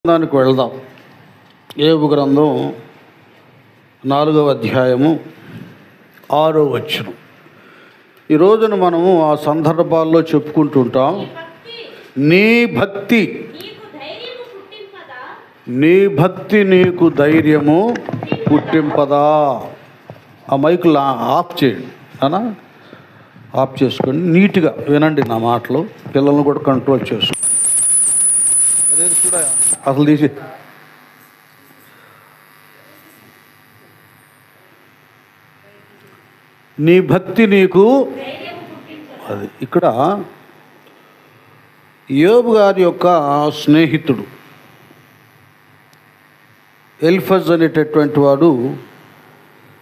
దానికి వెళ్దాం. యోబు గ్రంథం 4వ అధ్యాయము 6వ వచనం. ఈ రోజున మనము ఆ సందర్భాల్లో చెప్పుకుంటుంటాం. నీ భక్తి నీకు ధైర్యము పుట్టింపదా. ఆ మైకులు ఆఫ్ చేయండి అనా, ఆఫ్ చేసుకోండి. నీట్గా వినండి నా మాటలు. పిల్లల్ని కూడా కంట్రోల్ చేసుకోండి. అదే చూడ అసలు తీసి నీ భక్తి నీకు అది. ఇక్కడ యోబు గారి యొక్క స్నేహితుడు ఎల్ఫజ్ అనేటటువంటి వాడు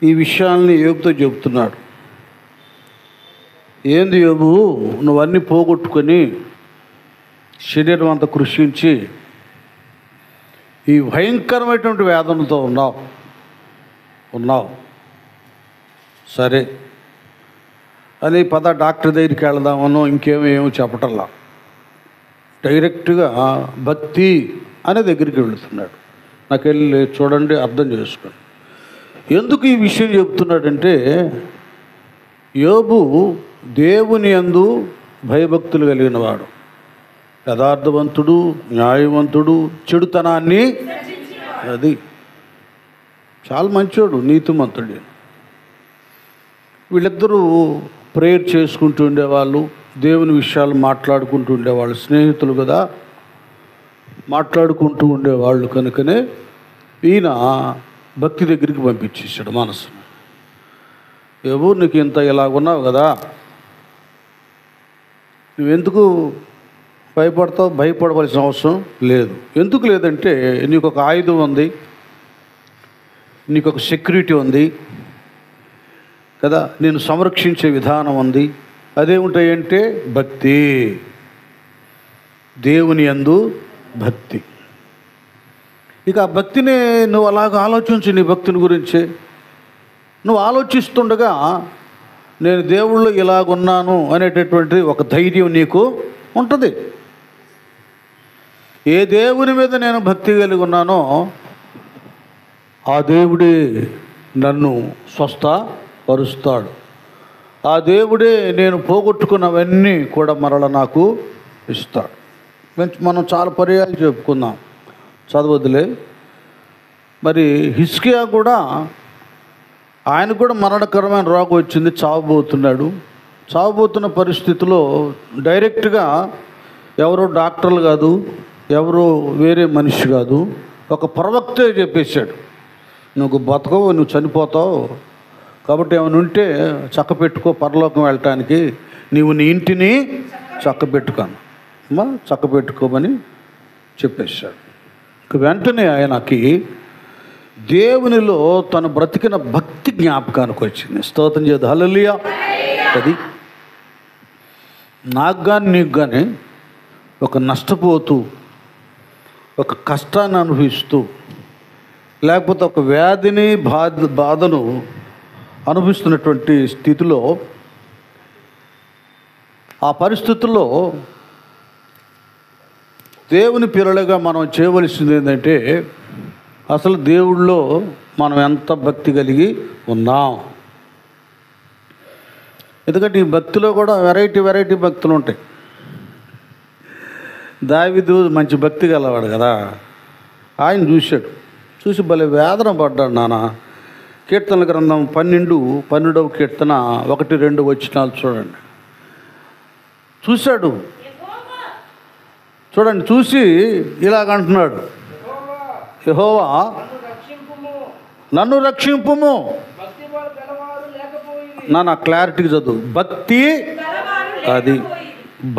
ఈ విషయాల్ని యోబుతో చెబుతున్నాడు. ఏంది యోబు, నువ్వన్నీ పోగొట్టుకొని శరీరం అంతా కృషించి ఈ భయంకరమైనటువంటి వేదనతో ఉన్నావు సరే అని డాక్టర్ దగ్గరికి వెళదామనో ఇంకేమేమో చెప్పటల్లా, డైరెక్ట్గా భక్తి అనే దగ్గరికి వెళుతున్నాడు. నాకు వెళ్ళి చూడండి, అర్థం చేసుకోండి ఎందుకు ఈ విషయం చెప్తున్నాడంటే, యోబు దేవుని యందు భయభక్తులు కలిగిన వాడు, యథార్థవంతుడు, న్యాయవంతుడు, చెడుతనాన్ని అది చాలా మంచోడు, నీతిమంతుడు. వీళ్ళిద్దరూ ప్రేయర్ చేసుకుంటూ ఉండేవాళ్ళు, దేవుని విషయాలు మాట్లాడుకుంటూ ఉండేవాళ్ళు, స్నేహితులు కదా, మాట్లాడుకుంటూ ఉండేవాళ్ళు. కనుకనే ఈయన భక్తి దగ్గరికి పంపించేశాడు మనసు. యోబు, నీకు ఇంత ఇలాగున్నావు కదా, నువ్వెందుకు భయపడవలసిన అవసరం లేదు. ఎందుకు లేదంటే, నీకు ఒక ఆయుధం ఉంది, నీకు ఒక సెక్యూరిటీ ఉంది కదా, నేను సంరక్షించే విధానం ఉంది. అదేమిటంటే భక్తి, దేవుని యందు భక్తి. ఇక ఆ భక్తిని నువ్వు అలాగ ఆలోచించు. నీ భక్తిని గురించి నువ్వు ఆలోచిస్తుండగా, నేను దేవుళ్ళు ఇలాగున్నాను అనేటటువంటి ఒక ధైర్యం నీకు ఉంటుంది. ఏ దేవుని మీద నేను భక్తి కలిగి ఉన్నానో ఆ దేవుడే నన్ను స్వస్థపరుస్తాడు. ఆ దేవుడే నేను పోగొట్టుకున్నవన్నీ కూడా మరల నాకు ఇస్తాడు. మనం చాలా పర్యాలు చెప్పుకుందాం, చదవద్దులే. మరి హిజ్కియా కూడా, ఆయన కూడా మరణకరమైన రోగం వచ్చింది, చావబోతున్నాడు. చావబోతున్న పరిస్థితిలో డైరెక్ట్గా ఎవరో డాక్టర్లు కాదు, ఎవరో వేరే మనిషి కాదు, ఒక ప్రవక్తే చెప్పేశాడు, నువ్వు బతకవు, నువ్వు చనిపోతావు, కాబట్టి ఏమైనా ఉంటే చక్క పెట్టుకో, పరలోకం వెళ్ళటానికి నీవు నీ ఇంటిని చక్క పెట్టుకోమని చెప్పేశాడు. వెంటనే ఆయనకి దేవునిలో తను బ్రతికిన భక్తి జ్ఞాపకానికి వచ్చింది. స్తోత్రం చేద్దు, హల్లెలూయా. అది నాకు కానీ నీకు కానీ ఒక నష్టపోతూ, ఒక కష్టాన్ని అనుభవిస్తూ, లేకపోతే ఒక వ్యాధిని బాధను అనుభవిస్తున్నటువంటి స్థితిలో, ఆ పరిస్థితుల్లో దేవుని పిల్లలుగా మనం చేయవలసింది ఏంటంటే, అసలు దేవుళ్ళో మనం ఎంత భక్తి కలిగి ఉన్నాం. ఎందుకంటే ఈ భక్తిలో కూడా వెరైటీ భక్తులు ఉంటాయి. దావీదు మంచి భక్తి గలవాడు కదా, ఆయన చూసి భలే వేదన పడ్డాడు. నాన్న, కీర్తనల గ్రంథం 12వ కీర్తన 1-2 వచనాలు చూడండి. చూసి ఇలాగంటున్నాడు, యెహోవా నన్ను రక్షింపుము. నా క్లారిటీగా చదువు.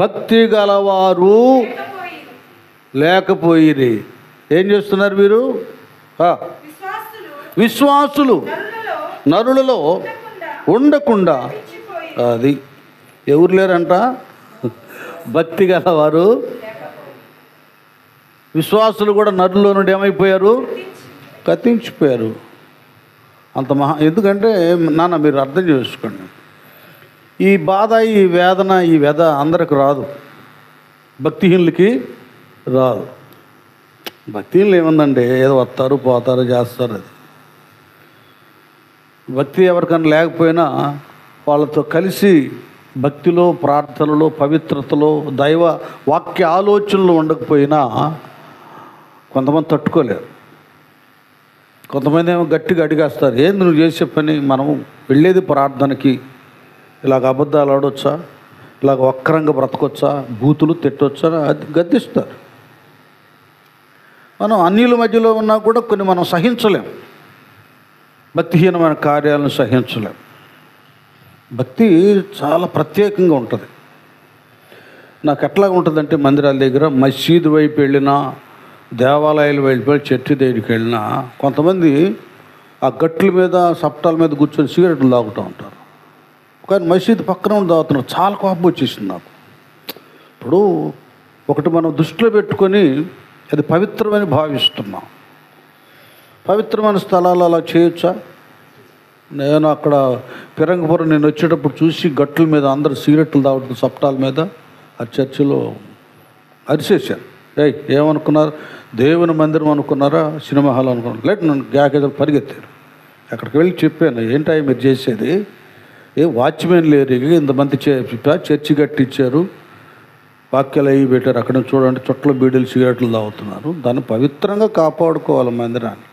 భక్తి గలవారు లేకపోయిరి. ఏం చేస్తున్నారు మీరు? విశ్వాసులు నరులలో ఉండకుండా. అది ఎవరు లేరంట? భక్తి గలవారు. విశ్వాసులు కూడా నరుల్లో నుండి ఏమైపోయారు? కత్తించిపోయారు. అంత ఎందుకంటే నాన్న మీరు అర్థం చేసుకోండి, ఈ బాధ, ఈ వేదన, ఈ వ్యధ అందరికి రాదు, భక్తిహీనులకి రాదు. భక్తిలో ఏముందండి, ఏదో వస్తారు పోతారు చేస్తారు. అది భక్తి ఎవరికైనా లేకపోయినా వాళ్ళతో కలిసి భక్తిలో, ప్రార్థనలో, పవిత్రతలో, దైవ వాక్య ఆలోచనలు ఉండకపోయినా కొంతమంది తట్టుకోలేరు. కొంతమంది ఏమో గట్టిగా అడిగేస్తారు, ఏంది నువ్వు చేసే పని, మనం వెళ్ళేది ప్రార్థనకి, ఇలాగ అబద్ధాలు ఆడొచ్చా, ఇలాగ వక్రంగా బ్రతకొచ్చా, బూతులు తిట్టొచ్చా, అది గద్దిస్తారు. మనం అన్యుల మధ్యలో ఉన్నా కూడా కొన్ని మనం సహించలేం, భక్తిహీనమైన కార్యాలను సహించలేం. భక్తి చాలా ప్రత్యేకంగా ఉంటుంది. నాకు ఎట్లా ఉంటుందంటే, మందిరాల దగ్గర మసీదు వైపు వెళ్ళినా, దేవాలయాలు వెళ్ళిపోయి, చర్చి దగ్గరికి వెళ్ళినా కొంతమంది ఆ గట్ల మీద, సప్టాల మీద కూర్చొని సిగరెట్లు తాగుతూ ఉంటారు. కానీ మసీదు పక్కన ఉండి తాగుతున్నారు. చాలా కోపం వచ్చేసింది నాకు. ఇప్పుడు ఒకటి మనం దృష్టిలో పెట్టుకొని అది పవిత్రమని భావిస్తున్నాం. పవిత్రమైన స్థలాలు అలా చేయొచ్చా? నేను అక్కడ పిరంగపురం నేను వచ్చేటప్పుడు చూసి గట్ల మీద అందరు సిగరెట్లు తాగుతున్న సప్టాల మీద ఆ చర్చిలో అరిసేసాను. ఏమనుకున్నారు? దేవుని మందిరం అనుకున్నారా, సినిమా హాల్ అనుకున్నారు? లేట్ నన్ను గ్యాకేదో పరిగెత్తారు. అక్కడికి వెళ్ళి చెప్పాను, ఏంటో మీరు చేసేది, వాచ్మెన్ లేరు, ఇంతమంది చర్చి కట్టించారు, వాక్యాలు అవి పెట్టారు, అక్కడ చూడండి చుట్టలు బీడీలు సిగరెట్లు తాగుతున్నారు. దాన్ని పవిత్రంగా కాపాడుకోవాలి మందిరాన్ని,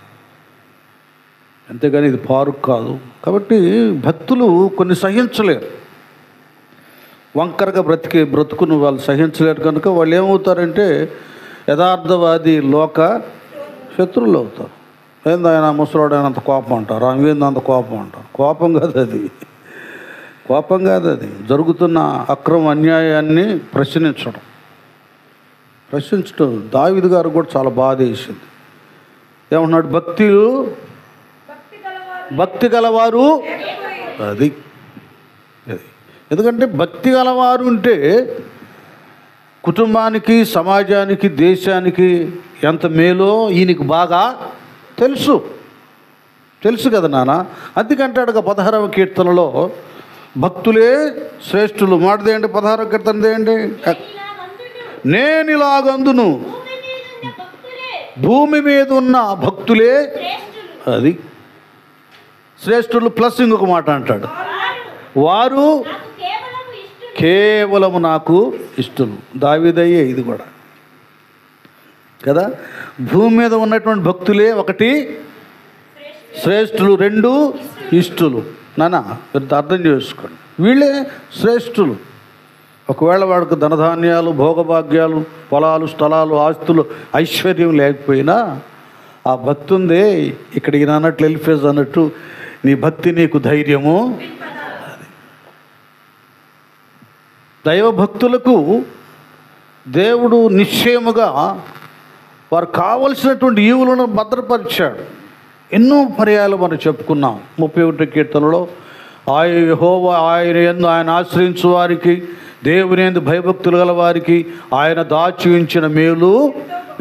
అంతేగాని ఇది పార్క్ కాదు. కాబట్టి భక్తులు కొన్ని సహించలేరు, వంకరగా బ్రతుకును వాళ్ళు సహించలేరు. కనుక వాళ్ళు ఏమవుతారంటే యథార్థవాది లోక శత్రువులు అవుతారు. ఏంది ఆయన ముసలాడైన అంత కోపం అంటారు, ఆమె అంత కోపం అంటారు. కోపం కాదు అది, కోపం కాదు అది. జరుగుతున్న అక్రమ అన్యాయాన్ని ప్రశ్నించడం. దావీదు గారు కూడా చాలా బాధ వేసింది. ఏమన్నాడు? భక్తి గలవారు అది. ఎందుకంటే భక్తి గలవారు ఉంటే కుటుంబానికి, సమాజానికి, దేశానికి ఎంత మేలో ఈయనకి బాగా తెలుసు కదా నాన్న. అందుకంటాడుగా 16వ కీర్తనలో భక్తులే శ్రేష్ఠులు. మాటదేయండి 16వ కీర్తన దేయండి. నేను ఇలాగందును, భూమి మీద ఉన్న భక్తులే అది శ్రేష్ఠులు. ప్లస్ ఇంకొక మాట అంటాడు, వారు కేవలము నాకు ఇష్టలు. దావీదయ్యే ఇది కూడా కదా. భూమి మీద ఉన్నటువంటి భక్తులే ఒకటి శ్రేష్ఠులు, 2 ఇష్టలు. నాన్న మీరు అర్థం చేసుకోండి, వీళ్ళే శ్రేష్ఠులు. ఒకవేళ వాడికి ధనధాన్యాలు, భోగభాగ్యాలు, పొలాలు, స్థలాలు, ఆస్తులు, ఐశ్వర్యం లేకపోయినా ఆ భక్తి ఉందే, ఇక్కడ ఈయన అన్నట్లు ఎలిఫేజ్ అన్నట్టు, నీ భక్తి నీకు ధైర్యము. దైవభక్తులకు దేవుడు నిశ్చయముగా వారు కావలసినటువంటి ఈవులను భద్రపరిచాడు. ఎన్నో పర్యాలు మనం చెప్పుకున్నాం. 31వ కీర్తనలో ఆయన యందు ఆయన ఆశ్రయించు వారికి, దేవుని యందు భయభక్తులు గల వారికి ఆయన దాచి ఉంచిన మేలు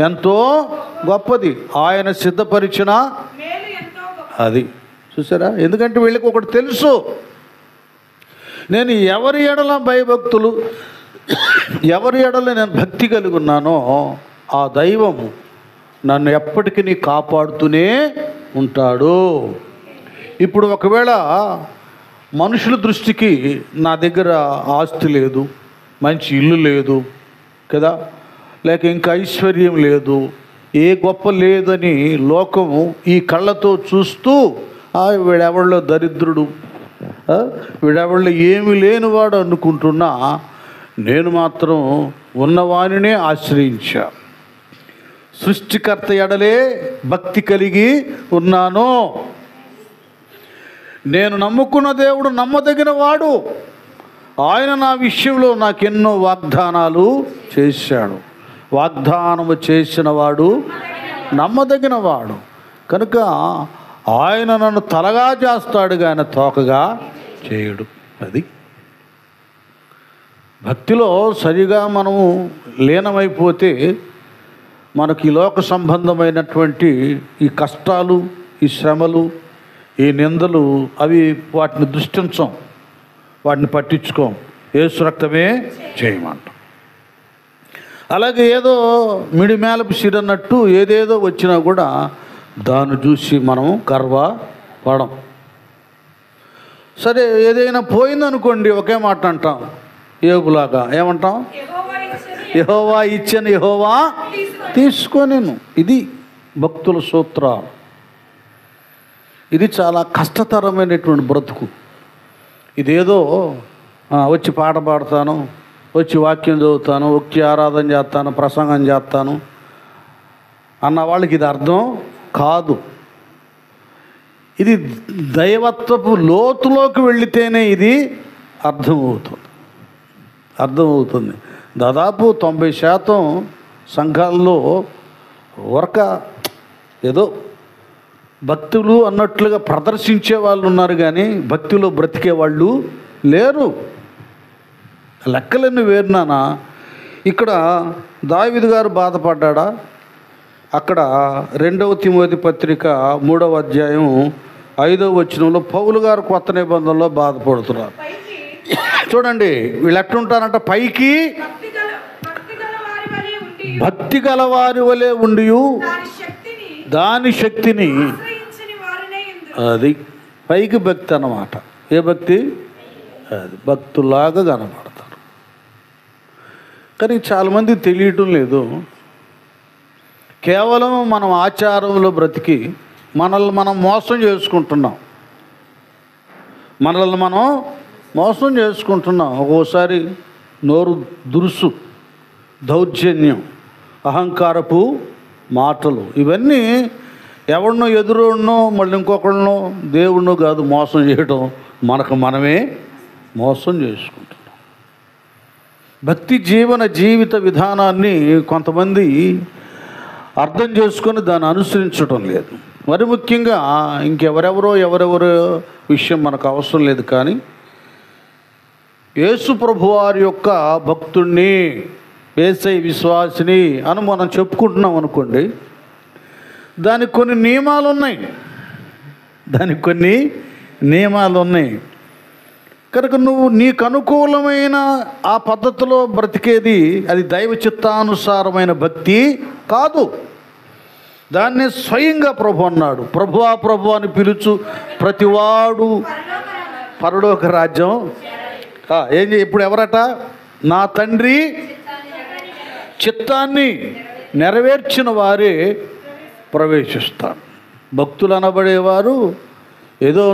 ఎంతో గొప్పది, ఆయన సిద్ధపరిచిన అది. చూసారా? ఎందుకంటే వీళ్ళకి ఒకటి తెలుసు, నేను ఎవరి ఎడల భయభక్తులు, ఎవరి ఎడల నేను భక్తి కలిగి ఉన్నానో ఆ దైవము నన్ను ఎప్పటికీ కాపాడుతూనే ఉంటాడు. ఇప్పుడు ఒకవేళ మనుషుల దృష్టికి నా దగ్గర ఆస్తి లేదు, మంచి ఇల్లు లేదు కదా, లేక ఇంకా ఐశ్వర్యం లేదు, ఏ గొప్ప లేదని లోకము ఈ కళ్ళతో చూస్తూ వీడెవళ్ళో దరిద్రుడు, వీడెవళ్ళో ఏమి లేనివాడు అనుకుంటున్నా, నేను మాత్రం ఉన్నవానినే ఆశ్రయించా, సృష్టికర్త ఎడలే భక్తి కలిగి ఉన్నాను. నేను నమ్ముకున్న దేవుడు నమ్మదగిన వాడు, ఆయన నా విషయంలో నాకెన్నో వాగ్దానాలు చేశాడు. వాగ్దానము చేసిన వాడు నమ్మదగిన వాడు కనుక ఆయన నన్ను తలగా చేస్తాడు కానీ తోకగా చేయడు. అది భక్తిలో సరిగా మనము లీనమైపోతే మనకి ఈ లోక సంబంధమైనటువంటి ఈ కష్టాలు, ఈ శ్రమలు, ఈ నిందలు అవి వాటిని దృష్టించం, వాటిని పట్టించుకోం. యేసు రక్తమే చేయమంటాం. అలాగే ఏదో మిడిమేలపు సిరన్నట్టు ఏదేదో వచ్చినా కూడా దాన్ని చూసి మనం గర్వపడం. సరే, ఏదైనా పోయిందనుకోండి, ఒకే మాట అంటాం, యోబులాగా ఏమంటాం? యెహోవా ఇచ్చని యెహోవా తీసుకోనేను. ఇది భక్తుల సూత్రాలు. ఇది చాలా కష్టతరమైనటువంటి బ్రతుకు. ఇదేదో వచ్చి పాట పాడతాను, వచ్చి వాక్యం చదువుతాను, వచ్చి ఆరాధన చేస్తాను, ప్రసంగం చేస్తాను అన్న వాళ్ళకి ఇది అర్థం కాదు. ఇది దైవత్వపు లోతులోకి వెళితేనే ఇది అర్థమవుతుంది. దాదాపు 90% సంఘాల్లో ఏదో భక్తులు అన్నట్లుగా ప్రదర్శించే వాళ్ళు ఉన్నారు, కానీ భక్తిలో బ్రతికే వాళ్ళు లేరు. లెక్కలన్నీ వేరునానా. ఇక్కడ దావీదు గారు బాధపడ్డా? అక్కడ 2వ తిమోతి పత్రిక 3వ అధ్యాయం 5వ వచనంలో పౌలు గారు కొత్త నిబంధనలో బాధపడుతున్నారు. చూడండి, వీళ్ళు ఎట్లుంటారంట, పైకి భక్తి గల వారి వలె ఉండి దాని శక్తిని, అది పైకి భక్తి అన్నమాట. ఏ భక్తి? అది భక్తులాగా కనపడతారు. కానీ చాలామంది తెలియటం లేదు. కేవలం మనం ఆచారంలో బ్రతికి మనల్ని మనం మోసం చేసుకుంటున్నాం. ఒక్కోసారి నోరు దురుసు, దౌర్జన్యం, అహంకారపు మాటలు, ఇవన్నీ ఎవరినో ఎదురున్నో మళ్ళీ ఇంకొకళ్ళనో దేవుణ్ణో కాదు మోసం చేయడం, మనమే మోసం చేసుకుంటున్నాం. భక్తి జీవిత విధానాన్ని కొంతమంది అర్థం చేసుకొని దాన్ని అనుసరించడం లేదు. మరి ముఖ్యంగా ఎవరెవరో విషయం మనకు అవసరం లేదు, కానీ యేసు ప్రభువారి యొక్క భక్తుణ్ణి, యేసయ్య విశ్వాసిని అని మనం చెప్పుకుంటున్నాం అనుకోండి, దానికి కొన్ని నియమాలు ఉన్నాయి. కనుక నువ్వు నీకు అనుకూలమైన ఆ పద్ధతిలో బ్రతికేది అది దైవ చిత్తానుసారమైన భక్తి కాదు. దాన్నే స్వయంగా ప్రభు అన్నాడు, ప్రభు అని పిలుచు ప్రతివాడు పరలోక రాజ్యం ఇప్పుడు ఎవరట? నా తండ్రి చిత్తాన్ని నెరవేర్చిన వారే ప్రవేశిస్తారు. భక్తులు అనబడేవారు ఏదో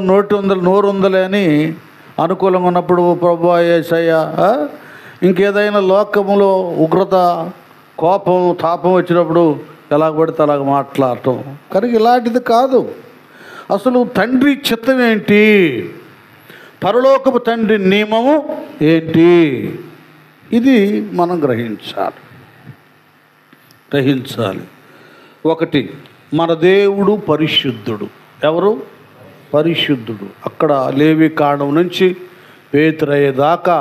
నోరుందలే అని అనుకూలంగా ఉన్నప్పుడు ప్రభువా యేసయ్య, ఇంకేదైనా లోకములో ఉగ్రత, కోపం, తాపం వచ్చినప్పుడు ఎలాగ పడితే అలాగ మాట్లాడటం. కనుక ఇలాంటిది కాదు. అసలు తండ్రి చిత్తం ఏంటి, పరలోకపు తండ్రి నియమము ఏంటి, ఇది మనం గ్రహించాలి. ఒకటి, మన దేవుడు పరిశుద్ధుడు. ఎవరు? పరిశుద్ధుడు. అక్కడ లేవి కాండం నుంచి పేతురయ్య దాకా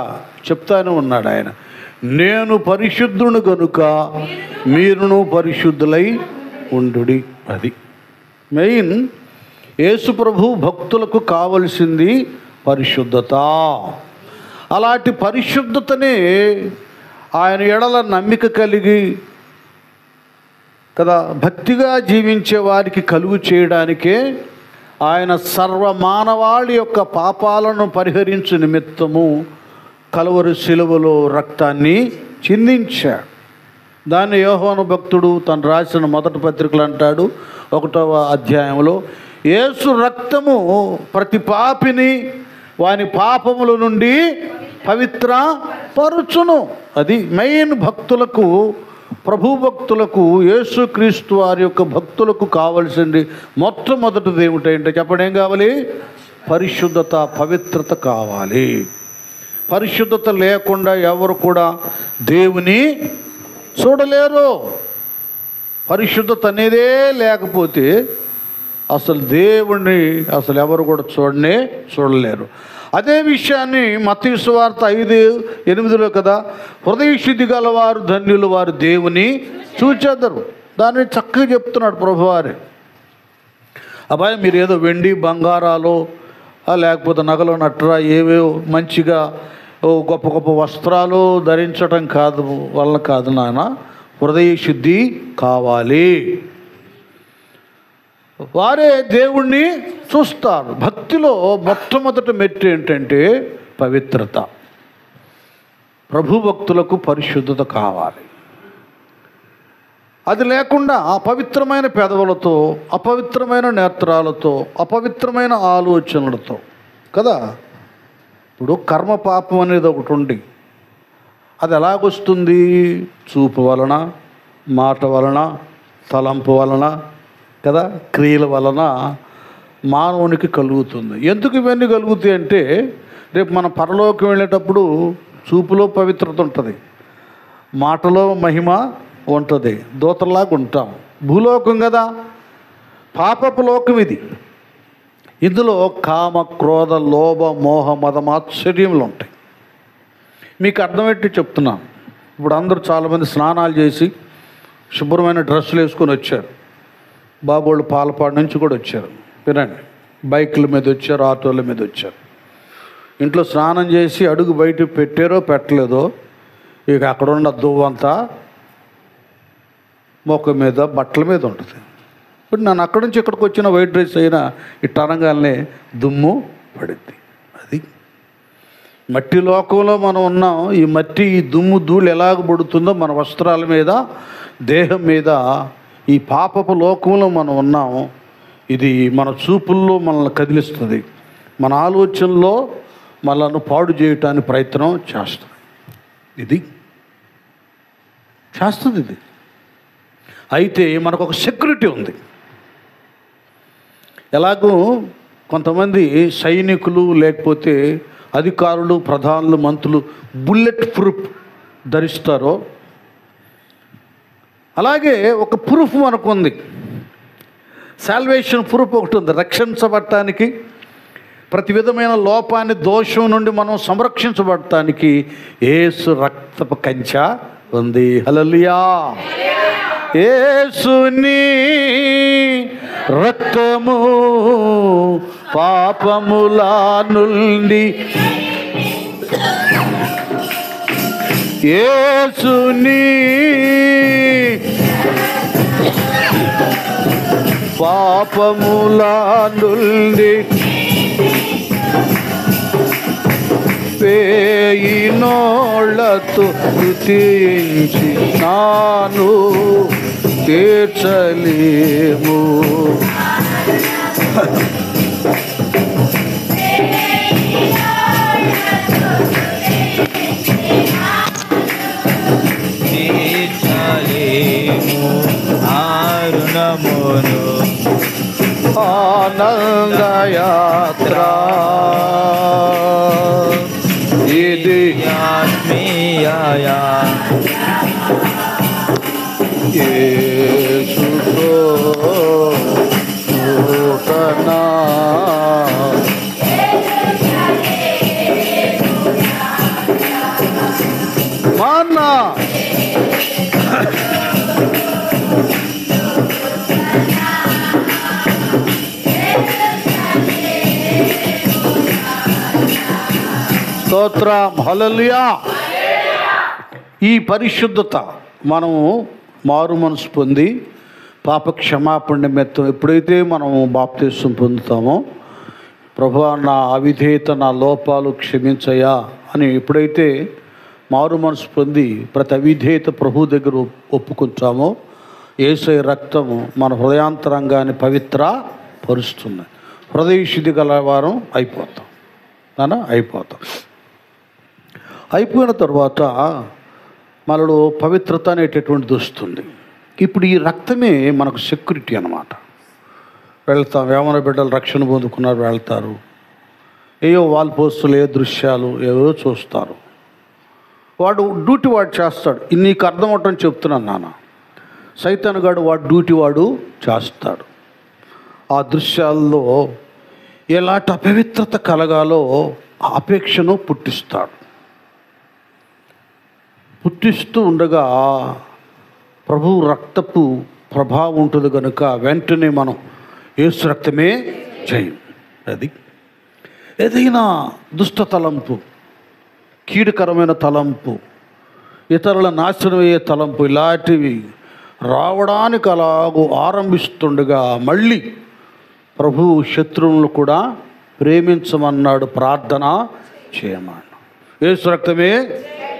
చెప్తానే ఉన్నాడు ఆయన, నేను పరిశుద్ధుడు గనుక మీరును పరిశుద్ధులై ఉండుడి. అది మెయిన్. యేసు ప్రభు భక్తులకు కావలసింది పరిశుద్ధత. అలాంటి పరిశుద్ధతనే ఆయన ఎడల నమ్మిక కలిగి కదా భక్తిగా జీవించే వారికి కలుగు చేయడానికే ఆయన సర్వమానవాళి యొక్క పాపాలను పరిహరించు నిమిత్తము కలువరి శిలువలో రక్తాన్ని చిందించాడు. దాన్ని యోహాను భక్తుడు తను రాసిన మొదటి పత్రికలు అంటాడు 1వ అధ్యాయంలో, యేసు రక్తము ప్రతి పాపిని వాని పాపముల నుండి పవిత్ర పరుచును. అది మెయిన్. భక్తులకు, ప్రభు భక్తులకు, యేసుక్రీస్తు వారి యొక్క భక్తులకు కావాల్సింది మొట్టమొదటిది ఏమిటంటే చెప్పండి, ఏం కావాలి? పరిశుద్ధత, పవిత్రత కావాలి. పరిశుద్ధత లేకుండా ఎవరు కూడా దేవుని చూడలేరు. పరిశుద్ధత అనేదే లేకపోతే అసలు దేవుణ్ణి ఎవరు కూడా చూడలేరు. అదే విషయాన్ని మత్తయి సువార్త 5:8 కదా, హృదయ శుద్ధి గలవారు ధన్యులు, వారు దేవుని చూచెదరు. దాన్ని చక్కగా చెప్తున్నాడు ప్రభువారే. అబ్బాయి, మీరు ఏదో వెండి బంగారాలు లేకపోతే నగలు నట్రా ఏవేవో మంచిగా గొప్ప గొప్ప వస్త్రాలు ధరించడం వల్ల కాదు నాన్న, హృదయ శుద్ధి కావాలి. వారే దేవుణ్ణి చూస్తారు. భక్తిలో మొట్టమొదటి మెట్టు ఏంటంటే పవిత్రత. ప్రభు భక్తులకు పరిశుద్ధత కావాలి. అది లేకుండా అపవిత్రమైన పెదవులతో, అపవిత్రమైన నేత్రాలతో, అపవిత్రమైన ఆలోచనలతో కదా. ఇప్పుడు కర్మ పాపం అనేది ఒకటి ఉంది. అది ఎలాగొస్తుంది? చూపు వలన, మాట వలన, తలంపు వలన కదా, క్రియల వలన మానవునికి కలుగుతుంది. ఎందుకు ఇవన్నీ కలుగుతాయి అంటే, రేపు మన పరలోకం వెళ్ళేటప్పుడు చూపులో పవిత్రత ఉంటుంది, మాటలో మహిమ ఉంటుంది, దూతల్లాగా ఉంటాం. భూలోకం కదా, పాపపు లోకం ఇది. ఇందులో కామ, క్రోధ, లోభ, మోహ, మద, మాత్సర్యములు ఉంటాయి. మీకు అర్థమయ్యేట్టు చెప్తున్నాను. ఇప్పుడు అందరూ చాలామంది స్నానాలు చేసి శుభ్రమైన డ్రెస్సులు వేసుకొని వచ్చారు. బాబోళ్ళు పాలపాడు నుంచి కూడా వచ్చారు. వినండి, బైకుల మీద వచ్చారు, ఆటోల మీద వచ్చారు. ఇంట్లో స్నానం చేసి అడుగు బయట పెట్టారో పెట్టలేదో, ఇక అక్కడ ఉన్న దువ్వంతా మొక్క మీద, బట్టల మీద ఉంటుంది. ఇప్పుడు నన్ను అక్కడి నుంచి ఇక్కడికి వచ్చిన వైట్ డ్రెస్ అయినా ఇట్ట అనగానే దుమ్ము పడింది. అది మట్టి లోకంలో మనం ఉన్నాం. ఈ మట్టి, ఈ దుమ్ము, ధూళి ఎలాగ పడుతుందో మన వస్త్రాల మీద, దేహం మీద, ఈ పాపపు లోకంలో మనం ఉన్నాం. ఇది మన చూపుల్లో మనల్ని కదిలిస్తుంది, మన ఆలోచనలో మనల్ని పాడు చేయటానికి ప్రయత్నం చేస్తుంది. ఇది చేస్తుంది. ఇది అయితే మనకు ఒక సెక్యూరిటీ ఉంది. ఎలాగూ కొంతమంది సైనికులు లేకపోతే అధికారులు, ప్రధానులు, మంత్రులు బుల్లెట్ ప్రూఫ్ ధరిస్తారో, అలాగే ఒక ప్రూఫ్ మనకు ఉంది. సాల్వేషన్ ప్రూఫ్ ఒకటి ఉంది. రక్షించబడటానికి, ప్రతి విధమైన లోపాన్ని, దోషం నుండి మనం సంరక్షించబడటానికి యేసు రక్తపు కంచె ఉంది. హల్లెలూయా. యేసుని రక్తము పాపముల నుండి, యేసుని పాపముల నుండి వేయినోళ్ళతో స్తుతించి నాను తీర్చలేము. ఆరుణమును ఆనందయాత్ర ఇది ఆత్మీయ యేసుతో నూతనా మాన్నా. స్తోత్రం. హల్లెలూయా. ఈ పరిశుద్ధత మనము మారు మనసు పొంది పాప క్షమాపణ నిమిత్తం ఎప్పుడైతే మనము బాప్తిస్వం పొందుతామో, ప్రభువా నా అవిధేయత, నా లోపాలు క్షమించయ్యా అని ఎప్పుడైతే మారు మనసు పొంది ప్రతి అవిధేయత ప్రభు దగ్గర ఒప్పుకుంటామో, యేసయ్య రక్తము మన హృదయాంతరంగాన్ని పవిత్ర పరుస్తుంది. హృదయ శుద్ధి గలవారం అయిపోతాం. అయిపోయిన తర్వాత మనలో పవిత్రత అనేటటువంటిది వస్తుంది. ఇప్పుడు ఈ రక్తమే మనకు సెక్యూరిటీ అన్నమాట. వెళ్తాం, వేమన బిడ్డలు రక్షణ పొందుకున్నారు, వెళ్తారు, ఏవో వాల్ పోస్టులు, ఏ దృశ్యాలు ఏవో చూస్తారు. వాడు డ్యూటీ వాడు చేస్తాడు. నీకు అర్థం అవటం చెప్తున్నాను నాన్న. సైతాన్ గాడు వాడు డ్యూటీ వాడు చేస్తాడు. ఆ దృశ్యాల్లో ఎలాంటి అపవిత్రత కలగాలో అపేక్షను పుట్టిస్తూ ఉండగా ప్రభువు రక్తపు ప్రభావం ఉంటుంది కనుక వెంటనే మనం యేసు రక్తమే జయం. అది ఏదైనా దుష్టతలంపు, కీడుకరమైన తలంపు, ఇతరుల నాశనం అయ్యే తలంపు, ఇలాంటివి రావడానికి అలాగూ ఆరంభిస్తుండగా మళ్ళీ ప్రభువు శత్రువులను కూడా ప్రేమించమన్నాడు, ప్రార్థన చేయమన్నాడు. యేసు రక్తమే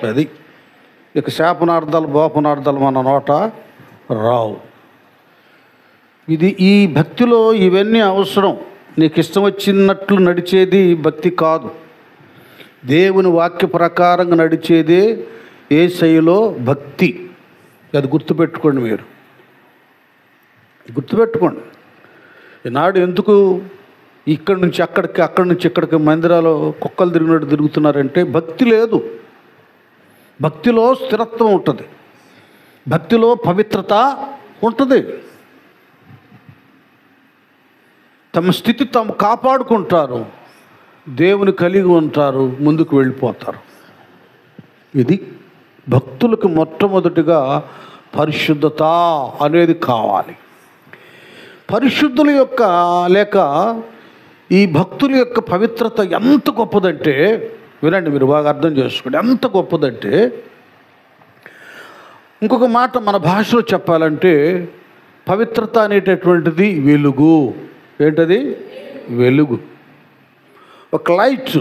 అది. ఇక శాపనార్థాలు బోపనార్థాలు మన నోట రావు. ఈ భక్తిలో ఇవన్నీ అవసరం. నీకు ఇష్టం వచ్చినట్లు నడిచేది భక్తి కాదు. దేవుని వాక్య ప్రకారంగా నడిచేదే యేసయ్యలో భక్తి. అది గుర్తుపెట్టుకోండి, మీరు గుర్తుపెట్టుకోండి. ఈనాడు ఎందుకు ఇక్కడి నుంచి అక్కడికి, అక్కడి నుంచి ఇక్కడికి మందిరాలు కుక్కలు తిరిగినట్టు తిరుగుతున్నారంటే భక్తి లేదు. భక్తిలో స్థిరత్వం ఉంటుంది, భక్తిలో పవిత్రత ఉంటుంది. తమ స్థితి తాము కాపాడుకుంటారు, దేవుని కలిగి ఉంటారు, ముందుకు వెళ్ళిపోతారు. ఇది భక్తులకు మొట్టమొదటిగా పరిశుద్ధత అనేది కావాలి. పరిశుద్ధుల యొక్క లేక ఈ భక్తుల యొక్క పవిత్రత ఎంత గొప్పదంటే, వినండి, మీరు బాగా అర్థం చేసుకోండి, ఎంత గొప్పదంటే, ఇంకొక మాట మన భాషలో చెప్పాలంటే పవిత్రత అనేటటువంటిది వెలుగు. ఏంటది? వెలుగు. ఒక లైట్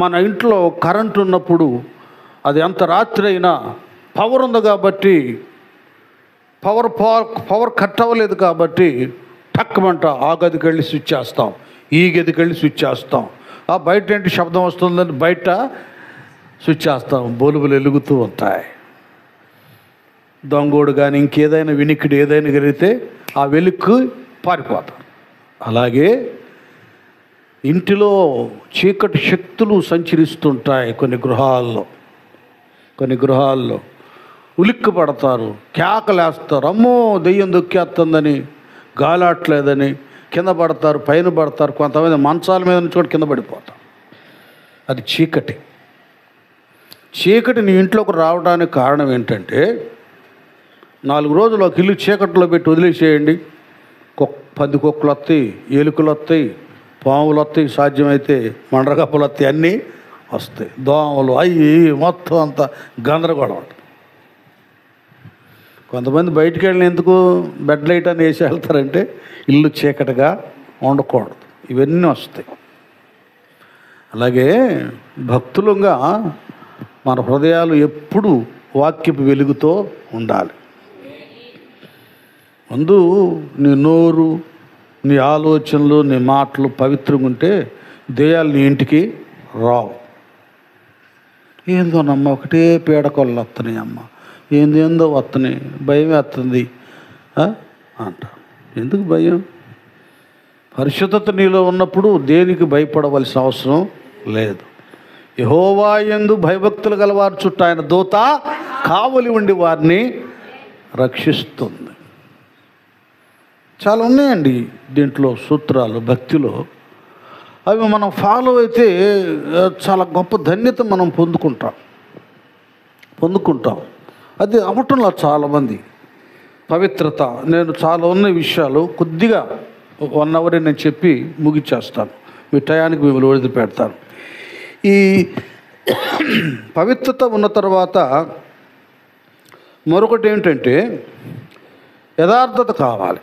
మన ఇంట్లో కరెంటు ఉన్నప్పుడు అది ఎంత రాత్రి అయినా పవర్ ఉంది కాబట్టి, పవర్ కట్ అవ్వలేదు కాబట్టి టక్కుమంట ఆ గదికి వెళ్ళి స్విచ్ చేస్తాం, ఈ గదికి వెళ్ళి స్విచ్ చేస్తాం. ఆ బయట ఏంటి శబ్దం వస్తుందని బయట స్విచ్ చేస్తాం, బల్బులు వెలుగుతూ ఉంటాయి. దొంగోడు కానీ ఇంకేదైనా వినికిడి ఏదైనా కలిగితే ఆ వెలుక్కు పారిపోతాం. అలాగే ఇంటిలో చీకటి శక్తులు సంచరిస్తుంటాయి. కొన్ని గృహాల్లో ఉలిక్కి పడతారు, కేకలేస్తారు, అమ్మో దెయ్యం దొక్కేస్తుందని, గాలాట్లేదని కింద పడతారు, పైన పడతారు, కొంతమంది మంచాల మీద నుంచి కూడా కింద పడిపోతారు. అది చీకటి. చీకటి నీ ఇంట్లోకి రావడానికి కారణం ఏంటంటే, 4 రోజులు ఒక ఇల్లు చీకట్లో పెట్టి వదిలేసేయండి, పంది కుక్కలు వస్తాయి, ఎలుకలు వస్తాయి, పాములు వస్తాయి, సాధ్యమైతే మండ్రగప్పలు వస్తాయి, అన్నీ వస్తాయి, దోమలు అయ్యి మొత్తం అంతా గందరగోళం ఉంటుంది. కొంతమంది బయటికి వెళ్ళిన ఎందుకు బెడ్ లైట్ అని వేసి వెళ్తారంటే ఇల్లు చీకటిగా ఉండకూడదు, ఇవన్నీ వస్తాయి. అలాగే భక్తులుగా మన హృదయాలు ఎప్పుడు వాక్యపు వెలుగుతో ఉండాలి. ముందు నీ నోరు, నీ ఆలోచనలు, నీ మాటలు పవిత్రంగా ఉంటే దెయ్యాలు నీ ఇంటికి రావు. ఏందోనమ్మ ఒకటే పీడకొల్లు వస్తున్నాయి, అమ్మ ఏందో వస్తున్నాయి, భయం వేస్తుంది అంట. ఎందుకు భయం? పరిశుద్ధత నీలో ఉన్నప్పుడు దేనికి భయపడవలసిన అవసరం లేదు. యెహోవా యందు భయభక్తులు గలవారు చుట్టూ ఆయన దూత కావలి ఉండి వారిని రక్షిస్తుంది. చాలా ఉన్నాయండి దీంట్లో సూత్రాలు భక్తిలో. అవి మనం ఫాలో అయితే చాలా గొప్ప ధన్యత మనం పొందుకుంటాం. అది అవటంలో చాలామంది పవిత్రత. నేను చాలా ఉన్న విషయాలు కొద్దిగా 1 అవర్ నేను చెప్పి ముగిచ్చేస్తాను, మీ టయానికి మిమ్మల్ని వదిలిపెడతాను. ఈ పవిత్రత ఉన్న తర్వాత మరొకటి ఏంటంటే యథార్థత కావాలి.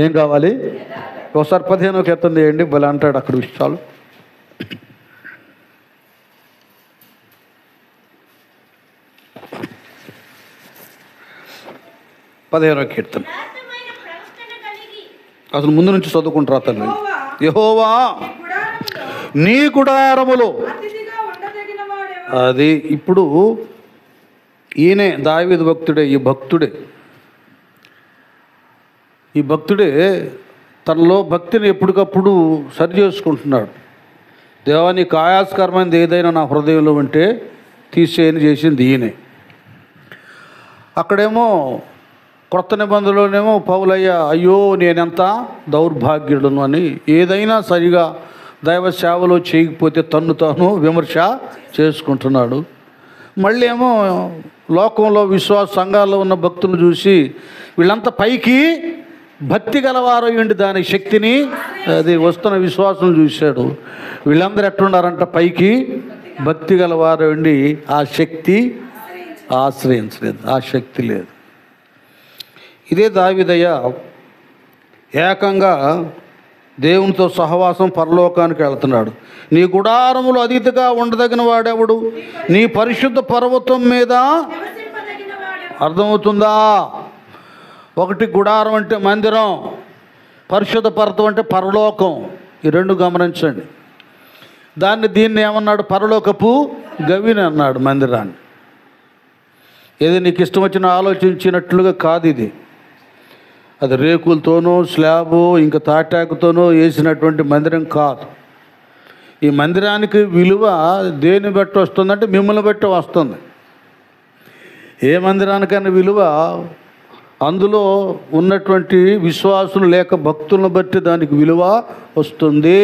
ఏం కావాలి? ఒకసారి 15వ కీర్తన చేయండి, భలే అంటాడు అక్కడ విషయాలు. 15వ కీర్తన అసలు ముందు నుంచి చదువుకుంటారా తల్లి. యెహోవా నీ గుడారములో, అది ఇప్పుడు ఈయనే దావీదు భక్తుడే, ఈ భక్తుడే తనలో భక్తిని ఎప్పటికప్పుడు సరి చేసుకుంటున్నాడు. దేవా నీకు ఆయాస్కరమైనది ఏదైనా నా హృదయంలో ఉంటే తీసేయని చేసింది ఈయనే. అక్కడేమో క్రొత్త నిబంధనలోనేమో పౌలయ్య అయ్యో నేనెంత దౌర్భాగ్యుడును అని, ఏదైనా సరిగా దైవ సేవలో చేయకపోతే తన్ను తాను విమర్శ చేసుకుంటున్నాడు. మళ్ళీ ఏమో లోకంలో విశ్వాస సంఘాల్లో ఉన్న భక్తులను చూసి వీళ్ళంతా పైకి భక్తి గలవారు అయ్యండి, దాని శక్తిని అది వస్తున్న విశ్వాసం చూశాడు. వీళ్ళందరూ ఎట్లున్నారంట? పైకి భక్తి గలవారు అండి ఆ శక్తి ఆశ్రయించలేదు, ఆ శక్తి లేదు. ఇదే దావీదయ్య ఏకంగా దేవునితో సహవాసం పరలోకానికి వెళ్తున్నాడు. నీ గుడారములు అతిథిగా ఉండదగిన వాడెవడు? నీ పరిశుద్ధ పర్వతం మీద. అర్థమవుతుందా? ఒకటి గుడారం అంటే మందిరం, పరిశుద్ధ పర్వతం అంటే పరలోకం. ఈ రెండు గమనించండి. దీన్ని ఏమన్నాడు? పరలోకపు గవిని అన్నాడు మందిరాన్ని. ఏది నీకు ఇష్టం వచ్చిన ఆలోచించినట్లుగా కాదు ఇది. అది రేకులతోనో స్లాబు ఇంకా తాటాకుతోనో వేసినటువంటి మందిరం కాదు. ఈ మందిరానికి విలువ దేని బట్టి వస్తుందంటే మిమ్మల్ని బట్టి వస్తుంది. ఏ మందిరానికైనా విలువ అందులో ఉన్నటువంటి విశ్వాసులు లేక భక్తులను బట్టి దానికి విలువ వస్తుంది.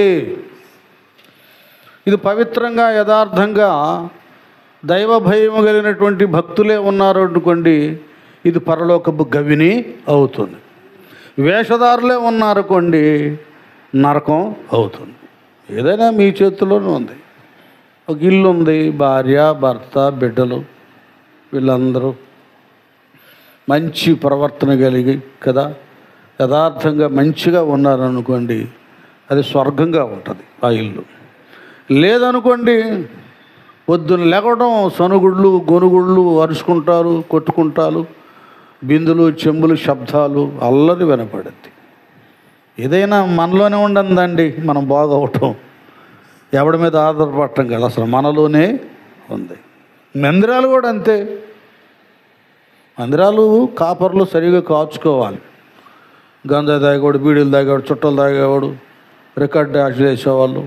ఇది పవిత్రంగా యథార్థంగా దైవ భయం కలిగినటువంటి భక్తులే ఉన్నారు అనుకోండి, ఇది పరలోకపు గవిని అవుతుంది. వేషధారులే ఉన్నారనుకోండి, నరకం అవుతుంది. ఏదైనా మీ చేతిలోనే ఉంది. ఒక ఇల్లు ఉంది, భార్య భర్త బిడ్డలు, వీళ్ళందరూ మంచి ప్రవర్తన కలిగి కదా యథార్థంగా మంచిగా ఉన్నారనుకోండి, అది స్వర్గంగా ఉంటుంది ఆ ఇల్లు. లేదనుకోండి, పొద్దున్న లేవడం సనుగుళ్ళు గొనుగుళ్ళు అరుచుకుంటారు, కొట్టుకుంటారు, బిందులు చెంబులు శబ్దాలు అల్లరి వినపడుద్ది. ఏదైనా మనలోనే ఉండందండి. మనం బాగవటం ఎవడి మీద ఆధారపడటం కదా, అసలు మనలోనే ఉంది. మందిరాలు కూడా అంతే. మందిరాలు కాపర్లు సరిగా కాచుకోవాలి. గంజాయి తాగేవాడు, బీడీలు తాగేవాడు, చుట్టలు తాగేవాడు, రికార్డ్ డాన్స్ చేసేవాళ్ళు,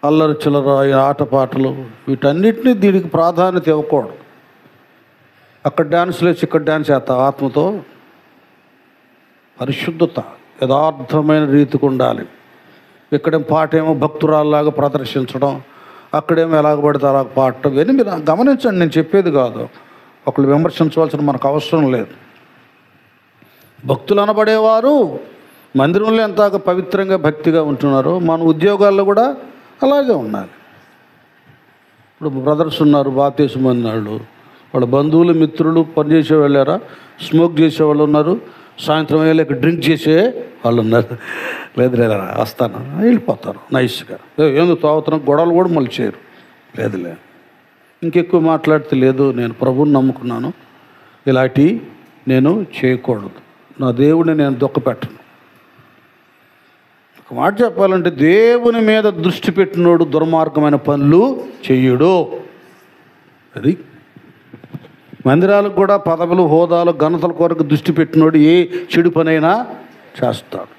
అల్లరి చిల్లర ఆటపాటలు, వీటన్నిటినీ దీనికి ప్రాధాన్యత ఇవ్వకూడదు. అక్కడ డ్యాన్స్లు వేసి ఇక్కడ డ్యాన్స్ చేస్తావు. ఆత్మతో పరిశుద్ధత యథార్థమైన రీతికి ఉండాలి. ఇక్కడేం పాట ఏమో భక్తురాల్లాగా ప్రదర్శించడం, అక్కడేమో ఎలాగ పడితే అలాగ పాడటం, ఇవన్నీ మీరు గమనించండి. నేను చెప్పేది కాదు, ఒకళ్ళు విమర్శించవలసిన మనకు అవసరం లేదు. భక్తులు అనబడేవారు మందిరంలో ఎంత పవిత్రంగా భక్తిగా ఉంటున్నారో మన ఉద్యోగాల్లో కూడా అలాగే ఉండాలి. ఇప్పుడు బ్రదర్స్ ఉన్నారు, బాప్తిసం పొందినాళ్ళు, వాళ్ళ బంధువులు మిత్రులు పనిచేసే వెళ్ళారా, స్మోక్ చేసేవాళ్ళు ఉన్నారు, సాయంత్రం అయ్యేలాక డ్రింక్ చేసే వాళ్ళు ఉన్నారు. లేదు లేదా వస్తాను వెళ్ళిపోతారు నైస్గా. ఎందుకు తాగుతున్నాం, గొడవలు కూడా మళ్ళీ చేయరు. లేదులే ఇంకెక్కువ మాట్లాడితే లేదు, నేను ప్రభువుని నమ్ముకున్నాను, ఇలాంటి నేను చేయకూడదు, నా దేవుడిని నేను దుఃఖపెట్టను. ఒక మాట చెప్పాలంటే దేవుని మీద దృష్టి పెట్టినోడు దుర్మార్గమైన పనులు చెయ్యడు. అది మందిరాలకు కూడా పదవులు హోదాలు ఘనతల కొరకు దృష్టి పెట్టినోడు ఏ చెడు పనైనా చేస్తాడు.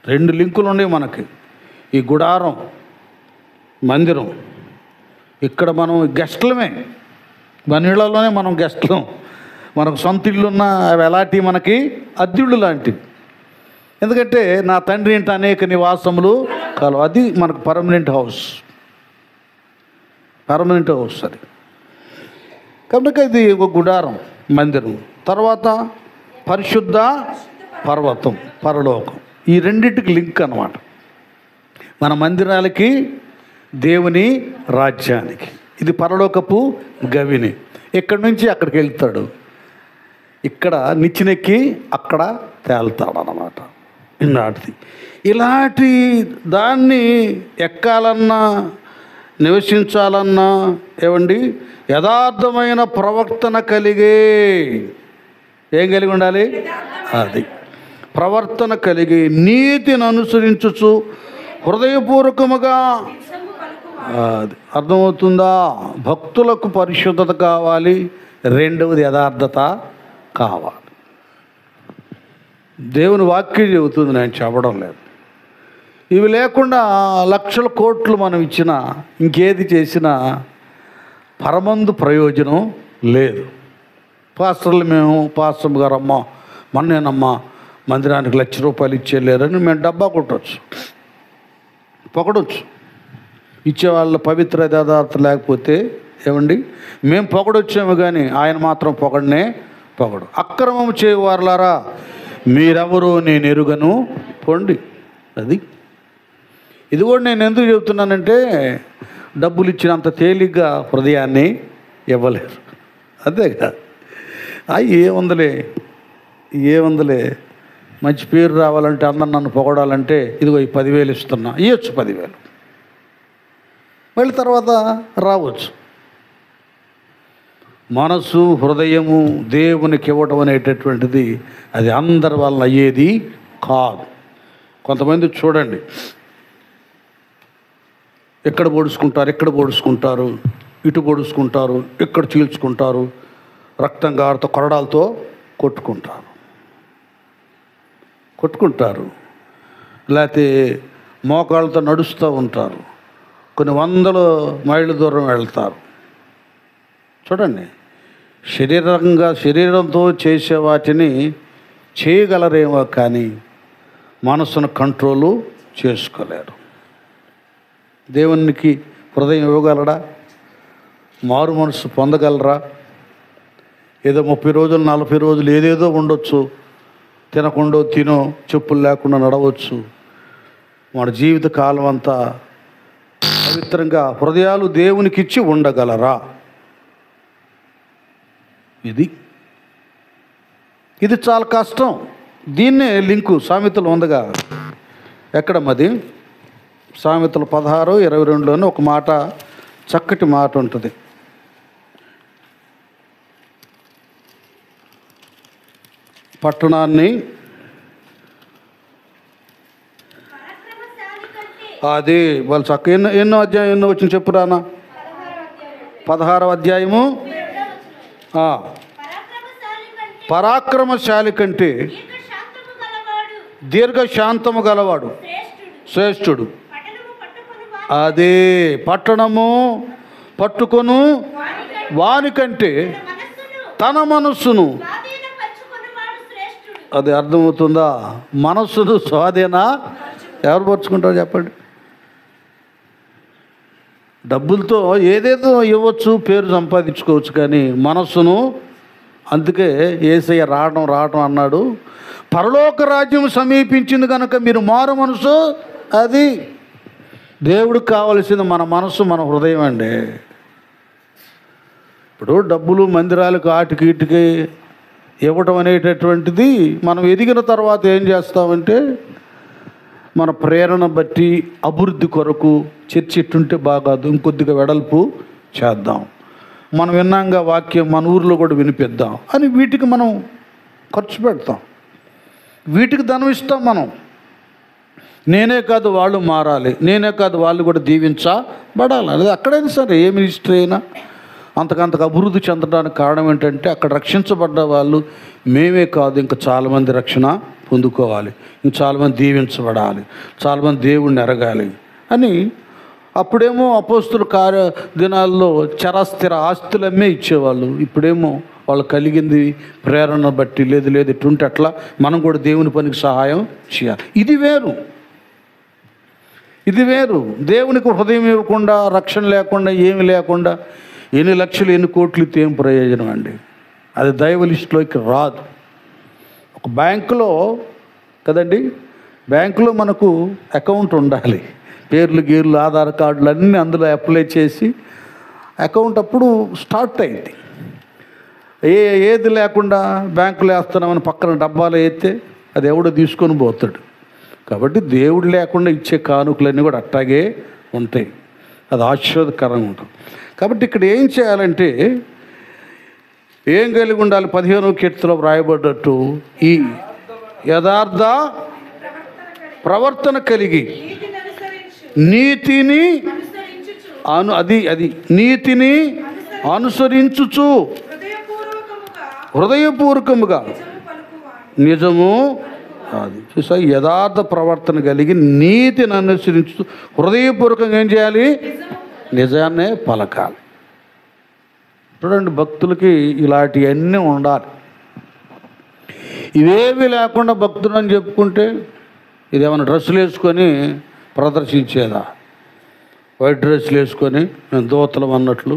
రెండు లింకులు ఉన్నాయి మనకి. ఈ గుడారం, మందిరం. ఇక్కడ మనం గెస్ట్లమే, మన ఇళ్లలోనే మనం గెస్ట్లం. మనకు సొంత ఇళ్ళున్న అవి ఎలాంటివి, మనకి అద్దెళ్ళు లాంటివి. ఎందుకంటే నా తండ్రి ఇంట అనేక నివాసములు కలవు. అది మనకు పర్మనెంట్ హౌస్, పర్మనెంట్ హౌస్ అది. కనుక ఇది ఒక గుడారం, మందిరం. తర్వాత పరిశుద్ధ పర్వతం, పరలోకం. ఈ రెండింటికి లింక్ అన్నమాట. మన మందిరాలకి, దేవుని రాజ్యానికి. ఇది పరలోకపు గవిని. ఇక్కడి నుంచి అక్కడికి వెళ్తాడు, ఇక్కడ నిచ్చినెక్కి అక్కడ తేల్తాడు అన్నమాట. ఇలాంటిది, ఇలాంటి దాన్ని ఎక్కాలన్నా నివసించాలన్నా ఏమండి యథార్థమైన ప్రవర్తన కలిగే, ఏం కలిగి ఉండాలి? అది ప్రవర్తన కలిగి నీతిని అనుసరించుచు హృదయపూర్వకముగా. అది అర్థమవుతుందా? భక్తులకు పరిశుద్ధత కావాలి, రెండవది యథార్థత కావాలి. దేవుని వాక్యం చెబుతుంది, నేను చెప్పడం లేదు. ఇవి లేకుండా లక్షల కోట్లు మనం ఇచ్చినా, ఇంకేది చేసినా పరమందు ప్రయోజనం లేదు. పాస్టర్లు మేము, పాస్టర్ గారు అమ్మ మొన్నేనమ్మా మందిరానికి ₹1,00,000 ఇచ్చేయలేరని మేము డబ్బా కొట్టవచ్చు, పొగడవచ్చు. ఇచ్చేవాళ్ళ పవిత్ర యథార్థత లేకపోతే ఏమండి మేము పొగడొచ్చాము, కానీ ఆయన మాత్రం పొగడనే పొగడు. అక్రమం చేయవారులారా మీరెవరో నేను ఎరుగను పొండి. అది ఇది కూడా నేను ఎందుకు చెబుతున్నానంటే డబ్బులు ఇచ్చినంత తేలిగ్గా హృదయాన్ని ఇవ్వలేరు. అంతేగా ఏముందిలే మంచి పేరు రావాలంటే అందరు నన్ను పొగడాలంటే ఇదిగో ఈ 10,000 ఇస్తున్నా, ఇవ్వచ్చు 10,000, మళ్ళీ తర్వాత రావచ్చు. మనసు హృదయము దేవునికి ఇవ్వడం అనేటటువంటిది అది అందరి వల్ల అయ్యేది కాదు. కొంతమంది చూడండి, ఎక్కడ పొడుచుకుంటారు, ఇటు పొడుచుకుంటారు, ఇక్కడ చీల్చుకుంటారు, రక్తం గారుతో కొరడాలతో కొట్టుకుంటారు, లేకపోతే మోకాళ్ళతో నడుస్తూ ఉంటారు, కొన్ని 100 మైళ్ళ దూరం వెళ్తారు. చూడండి, శరీరంతో చేసే వాటిని చేయగలరేమో కానీ మనసును కంట్రోలు చేసుకోలేరు. దేవునికి హృదయం ఇవ్వగలరా? మారు మనసు పొందగలరా? ఏదో 30 రోజులు 40 రోజులు ఏదేదో ఉండొచ్చు, తినకుండా తినో, చెప్పులు లేకుండా నడవచ్చు. మన జీవిత కాలం అంతా పవిత్రంగా హృదయాలు దేవునికిచ్చి ఉండగలరా? ఇది చాలా కష్టం. దీన్నే లింకు సామెతలు ఉందగా, ఎక్కడమ్మది? సామెతలు 16:22లోనే ఒక మాట, చక్కటి మాట ఉంటుంది. పట్టణాన్ని అది వాళ్ళు చక్క ఎన్నో అధ్యాయం ఎన్నో వచ్చిన చెప్పురానా? 16వ అధ్యాయము. పరాక్రమశాలి కంటే దీర్ఘశాంతము గలవాడు శ్రేష్ఠుడు. అదే పట్టణము పట్టుకొను వానికంటే తన మనస్సును, అది అర్థమవుతుందా? మనస్సును స్వాధీన ఎవరు పరుచుకుంటారో చెప్పండి. డబ్బులతో ఏదేదో ఇవ్వచ్చు, పేరు సంపాదించుకోవచ్చు, కానీ మనస్సును, అందుకే యేసయ్య రావడం అన్నాడు, పరలోక రాజ్యం సమీపించింది కనుక మీరు మారు మనసు. అది దేవుడికి కావలసింది మన మనసు, మన హృదయం అండి. ఇప్పుడు డబ్బులు మందిరాలకు ఆటికి ఇటుకి ఇవ్వటం అనేటటువంటిది మనం ఎదిగిన తర్వాత ఏం చేస్తామంటే మన ప్రేరణ బట్టి అభివృద్ధి కొరకు చర్చ ఇట్టుంటే బాగాదు, ఇంకొద్దిగా వెడల్పు చేద్దాం, మనం విన్నాంగా వాక్యం మన ఊరిలో కూడా వినిపిద్దాం అని వీటికి మనం ఖర్చు పెడతాం, వీటికి ధనం ఇస్తాం మనం. నేనే కాదు వాళ్ళు మారాలి, నేనే కాదు వాళ్ళు కూడా దీవించబడాలి. అది అక్కడైనా సరే ఏ మినిస్ట్రీ అయినా అంతకంతకు అభివృద్ధి చెందడానికి కారణం ఏంటంటే అక్కడ రక్షించబడ్డ వాళ్ళు మేమే కాదు, ఇంకా చాలామంది రక్షణ పొందుకోవాలి, ఇంకా చాలామంది దీవించబడాలి, చాలామంది దేవుణ్ణి ఎరగాలి అని. అప్పుడేమో అపోస్తుల దినాల్లో చరస్థిర ఆస్తులమ్మే ఇచ్చేవాళ్ళు. ఇప్పుడేమో వాళ్ళు కలిగింది ప్రేరణ బట్టి, లేదు ఇటుంటే అట్లా మనం కూడా దేవుని పనికి సహాయం చేయాలి. ఇది వేరు. దేవునికి హృదయం ఇవ్వకుండా, రక్షణ లేకుండా, ఏమి లేకుండా ఎన్ని లక్షలు ఎన్ని కోట్లు ఏం ప్రయోజనం అండి? అది దైవ లిస్టులోకి రాదు. ఒక బ్యాంకులో కదండి, బ్యాంకులో మనకు అకౌంట్ ఉండాలి, పేర్లు గీర్లు ఆధార్ కార్డులు అన్నీ అందులో అప్లై చేసి అకౌంట్ అప్పుడు స్టార్ట్ అయింది. ఏది లేకుండా బ్యాంకులో వేస్తున్నామని పక్కన డబ్బాలో వేస్తే అది ఎవడో తీసుకొని పోతాడు. కాబట్టి దేవుడు లేకుండా ఇచ్చే కానుకలన్నీ కూడా అట్టాగే ఉంటాయి, అది ఆశీర్వాదకరంగా ఉంటుంది. కాబట్టి ఇక్కడ ఏం చేయాలంటే ఏం కలిగి ఉండాలి? 15వ కీర్తనలో వ్రాయబడ్డట్టు ఈ యథార్థ ప్రవర్తన కలిగి నీతిని నీతిని అనుసరించుచు హృదయపూర్వకముగా నిజము, అది చూసా, యథార్థ ప్రవర్తన కలిగి నీతిని అనుసరించు హృదయపూర్వకంగా ఏం చేయాలి? నిజాన్నే పలకాలి. చూడండి, భక్తులకి ఇలాంటివన్నీ ఉండాలి. ఇవేవి లేకుండా భక్తులు అని చెప్పుకుంటే ఇదేమైనా డ్రెస్సులు వేసుకొని ప్రదర్శించేదా? వైట్ డ్రెస్సులు వేసుకొని మేము దూతలం అన్నట్లు,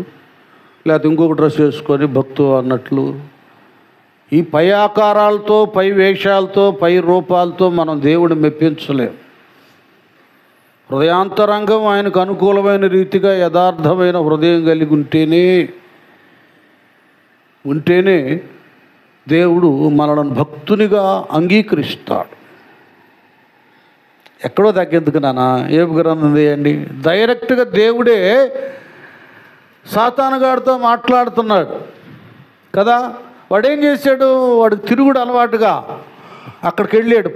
లేకపోతే ఇంకొక డ్రెస్ వేసుకొని భక్తు అన్నట్లు, ఈ పై ఆకారాలతో, పై వేషాలతో, పై రూపాలతో మనం దేవుడిని మెప్పించలేం. హృదయాంతరంగం ఆయనకు అనుకూలమైన రీతిగా యథార్థమైన హృదయం కలిగి ఉంటేనే దేవుడు మనలను భక్తునిగా అంగీకరిస్తాడు. ఎక్కడో తగ్గెందుకు నాన్న, ఏ గ్రంథం చేయండి. డైరెక్ట్గా దేవుడే సాతానుగాడితో మాట్లాడుతున్నాడు కదా. వాడేం చేశాడు? వాడికి తిరుగుడు అలవాటుగా అక్కడికి వెళ్ళాడు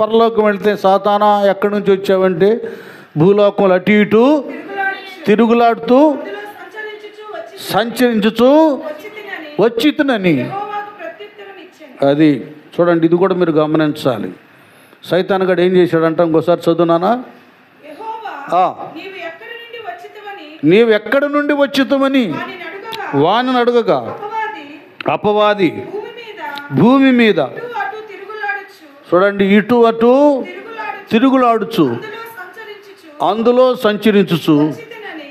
పరలోకం వెళ్తే, సాతానా ఎక్కడి నుంచి వచ్చావంటే, భూలోకంలో అటు ఇటు తిరుగులాడుతూ సంచరించుచు వచ్చితినని. అది చూడండి, ఇది కూడా మీరు గమనించాలి. సైతానుగాడు ఏం చేశాడంట? ఇంకోసారి చదువునానా. నీవు ఎక్కడి నుండి వచ్చితమని వానిని అడుగగా అపవాది భూమి మీద చూడండి ఇటు అటు తిరుగులాడుచు అందులో సంచరించుచు.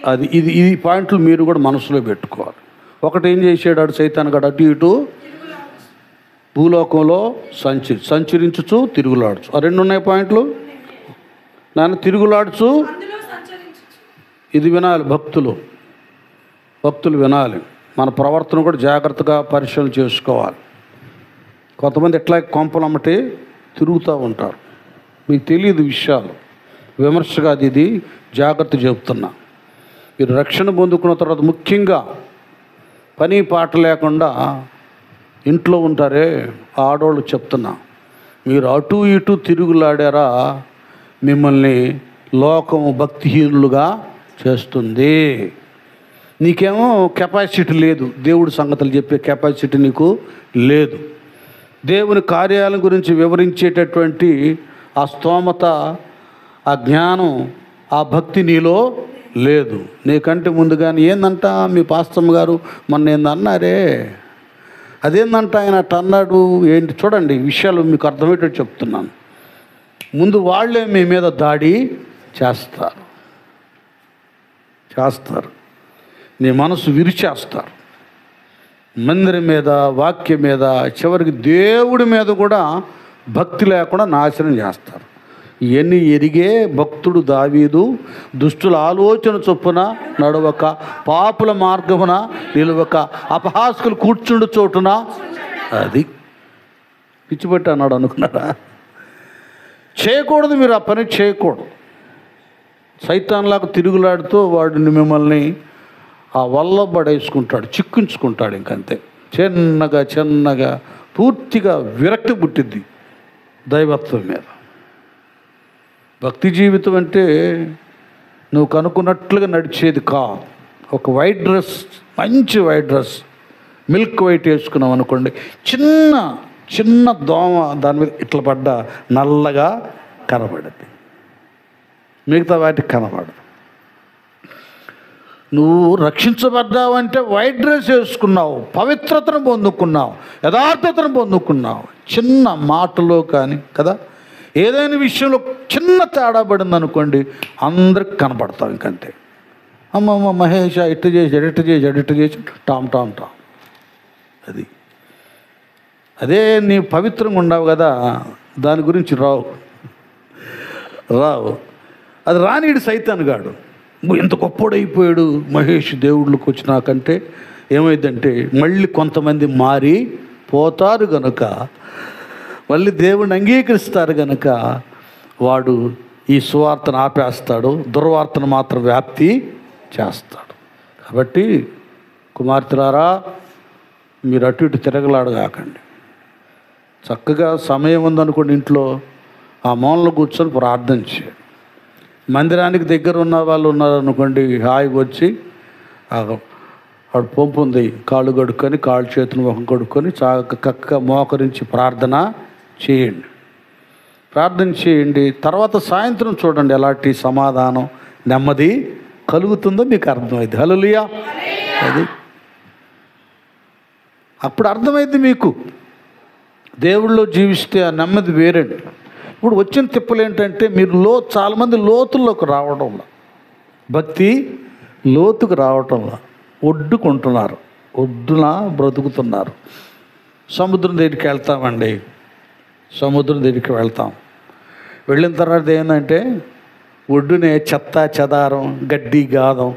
అది ఈ పాయింట్లు మీరు కూడా మనసులో పెట్టుకోవాలి. ఒకటి ఏం చేసాడు సైతానుగాడు? అటు ఇటు భూలోకంలో సంచరించుచు తిరుగులాడుచు. ఆ రెండు ఉన్నాయి పాయింట్లు నాన్న. తిరుగులాడుచు, ఇది వినాలి భక్తులు వినాలి. మన ప్రవర్తన కూడా జాగ్రత్తగా పరిశీలన చేసుకోవాలి. కొంతమంది ఎట్లా కొంపలమ్మటి తిరుగుతూ ఉంటారు, మీకు తెలియదు విషయాలు. విమర్శగా ఇది జాగ్రత్త చెబుతున్నా. మీరు రక్షణ పొందుకున్న తర్వాత ముఖ్యంగా పని పాట లేకుండా ఇంట్లో ఉంటారే ఆడవాళ్ళు చెప్తున్నా, మీరు అటు ఇటు తిరుగులాడారా మిమ్మల్ని లోకము భక్తిహీనులుగా చేస్తుంది. నీకేమో కెపాసిటీ లేదు, దేవుడి సంగతులు చెప్పే కెపాసిటీ నీకు లేదు. దేవుని కార్యాల గురించి వివరించేటటువంటి ఆ స్తోమత, ఆ జ్ఞానం, ఆ భక్తి నీలో లేదు. నీకంటే ముందుగానే ఏందంట మీ పాస్తమ్మ గారు మొన్న ఏందన్నారే, అదేందంట ఆయన అట్ట అన్నాడు ఏంటి. చూడండి విషయాలు మీకు అర్థమయ్యేటట్టు చెప్తున్నాను. ముందు వాళ్ళే మీ మీద దాడి చేస్తారు, నీ మనసు విరిచేస్తారు. మందిరం మీద, వాక్యం మీద, చివరికి దేవుడి మీద కూడా భక్తి లేకుండా నాశనం చేస్తారు. ఇవన్నీ ఎరిగే భక్తుడు దావీదు దుష్టుల ఆలోచన చొప్పున నడవక, పాపుల మార్గమున నిలవక, అపహాస్కులు కూర్చుండు చోటున. అది పిచ్చిపెట్టి అన్నాడు అనుకున్నాడా? చేయకూడదు, మీరు ఆ పని చేయకూడదు. సైతాన్లాగా తిరుగులాడుతూ వాడిని మిమ్మల్ని ఆ వల్ల పడేసుకుంటాడు, చిక్కించుకుంటాడు. ఇంకంతే చిన్నగా పూర్తిగా విరక్తి పుట్టిద్ది దైవత్వం మీద. భక్తి జీవితం అంటే నువ్వు కనుక్కున్నట్లుగా నడిచేది కాదు. ఒక వైట్ డ్రెస్, మంచి వైట్ డ్రెస్, మిల్క్ వైట్ వేసుకున్నాం అనుకోండి, చిన్న దోమ దాని మీద ఇట్లా పడ్డ నల్లగా కనబడుద్ది, మిగతా వాటికి కనబడదు. నువ్వు రక్షించబడ్డావంటే వైట్ డ్రెస్ వేసుకున్నావు, పవిత్రతను పొందుకున్నావు, యథార్థతను పొందుకున్నావు. చిన్న మాటలో కానీ కదా, ఏదైనా విషయంలో చిన్న తేడా పడింది అనుకోండి, అందరికి కనపడతావు. ఇంకంతే, అమ్మమ్మ మహేష్ ఇట్టు చేసి టామ్. అది అదే నీ పవిత్రంగా ఉండవు కదా, దాని గురించి రావు. అది రానీడు సైతానుగాడు. ఎంత గొప్పోడైపోయాడు మహేష్ దేవుళ్ళకి వచ్చినాకంటే ఏమైందంటే, మళ్ళీ కొంతమంది మారి పోతారు గనుక, మళ్ళీ దేవుడిని అంగీకరిస్తారు గనుక వాడు ఈ సువార్తను ఆపేస్తాడు, దుర్వార్తను మాత్రం వ్యాప్తి చేస్తాడు. కాబట్టి కుమార్తెలారా, మీరు అటు ఇటు తిరగలాడగాకండి. చక్కగా సమయం ఉందనుకోండి, ఇంట్లో ఆ మూలలో కూర్చొని ప్రార్థన చేయండి. మందిరానికి దగ్గర ఉన్న వాళ్ళు ఉన్నారనుకోండి, హాయిగా వచ్చి ఆడు పంపు ఉంది, కాళ్ళు కడుక్కొని, కాళ్ళు చేతులు ముఖం కడుక్కొని చక్కగా మోకరించి ప్రార్థన చేయండి. తర్వాత సాయంత్రం చూడండి ఎలాంటి సమాధానం, నెమ్మది కలుగుతుందో మీకు అర్థమైంది. హల్లెలూయా. అది అప్పుడు అర్థమైంది మీకు. దేవుళ్ళో జీవిస్తే ఆ నెమ్మది వేరండి. ఇప్పుడు వచ్చిన తిప్పలు ఏంటంటే, మీరు చాలామంది లోతుల్లోకి రావడంలో, భక్తి లోతుకు రావటంలో ఒడ్డుకుంటున్నారు, ఒడ్డున బ్రతుకుతున్నారు. సముద్రం దగ్గరికి వెళ్తామండి, సముద్రం దగ్గరికి వెళ్తాం. వెళ్ళిన తర్వాత ఏంటంటే ఒడ్డునే చెత్త చెదారం, గడ్డి గాదం,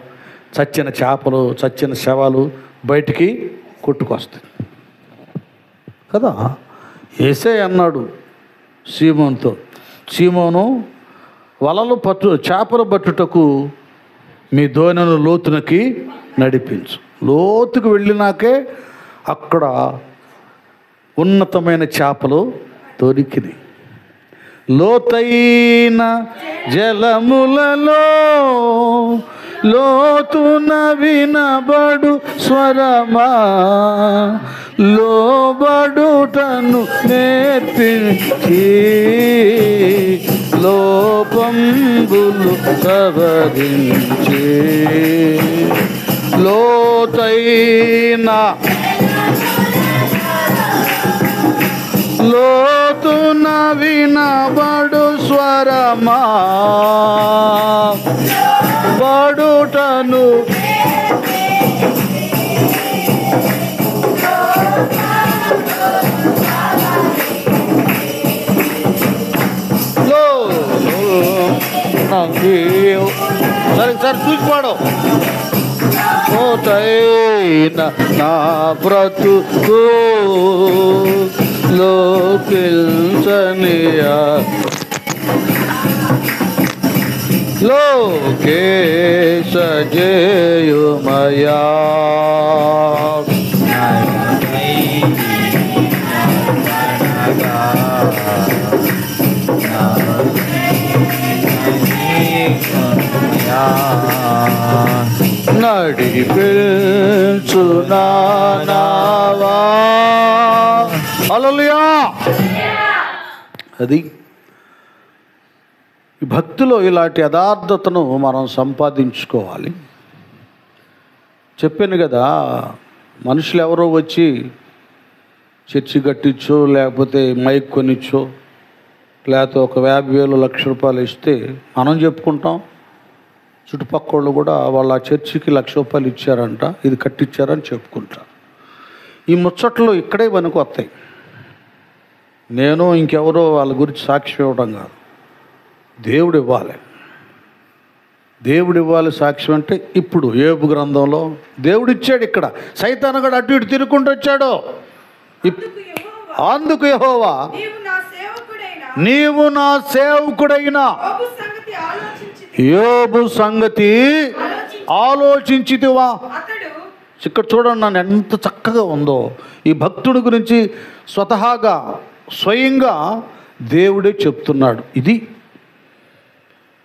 చచ్చిన చేపలు, చచ్చిన శవాలు బయటికి కొట్టుకొస్తాయి కదా. యేసే అన్నాడు సీమోనుతో, సీమోను వలలు చేపలు పట్టుటకు మీ దోణెను లోతునకి నడిపించు. లోతుకు వెళ్ళినాకే అక్కడ ఉన్నతమైన చేపలు దొరికినాయి. లోతైన జలములలో లోతున వినబడు స్వరమా, లోబడుటను నేర్పించి లోపంబులు సవరించి, లోతైన లోతున వినబడు స్వరమా, బడుటను సరే సార్ చూసిపాడు. లోతైన నా బ్రతుకు లోకిల్చనియా, లోకేశ జేయుమయా, నడిపించు నావా. హల్లెలూయా. అది ఈ భక్తిలో ఇలాంటి యథార్థతను మనం సంపాదించుకోవాలి. చెప్పాను కదా, మనుషులు ఎవరో వచ్చి చర్చి కట్టించో, లేకపోతే మైక్ కొనిచ్చో, లేకపోతే ఒక 50,000 1,00,000 ఇస్తే మనం చెప్పుకుంటాం. చుట్టుపక్కల వాళ్ళు కూడా వాళ్ళ చర్చికి ₹1,00,000 ఇచ్చారంట, ఇది కట్టించారని చెప్పుకుంటారు. ఈ ముచ్చట్లు ఇక్కడే మనకు వస్తాయి. నేను ఇంకెవరో వాళ్ళ గురించి సాక్ష్యం ఇవ్వడం కాదు, దేవుడు ఇవ్వాలి. దేవుడు ఇవ్వాలి సాక్ష్యం. అంటే ఇప్పుడు యోబు గ్రంథంలో దేవుడు ఇచ్చాడు. ఇక్కడ సైతాను కూడా అటు ఇటు తిరుగుకుంటూ వచ్చాడు. అందుకు యెహోవా, నీవు నా సేవకుడైన యోబు సంగతి ఆలోచించితివా. ఇక్కడ చూడండి నన్ను ఎంత చక్కగా ఉందో. ఈ భక్తుడి గురించి స్వయంగా దేవుడే చెప్తున్నాడు. ఇది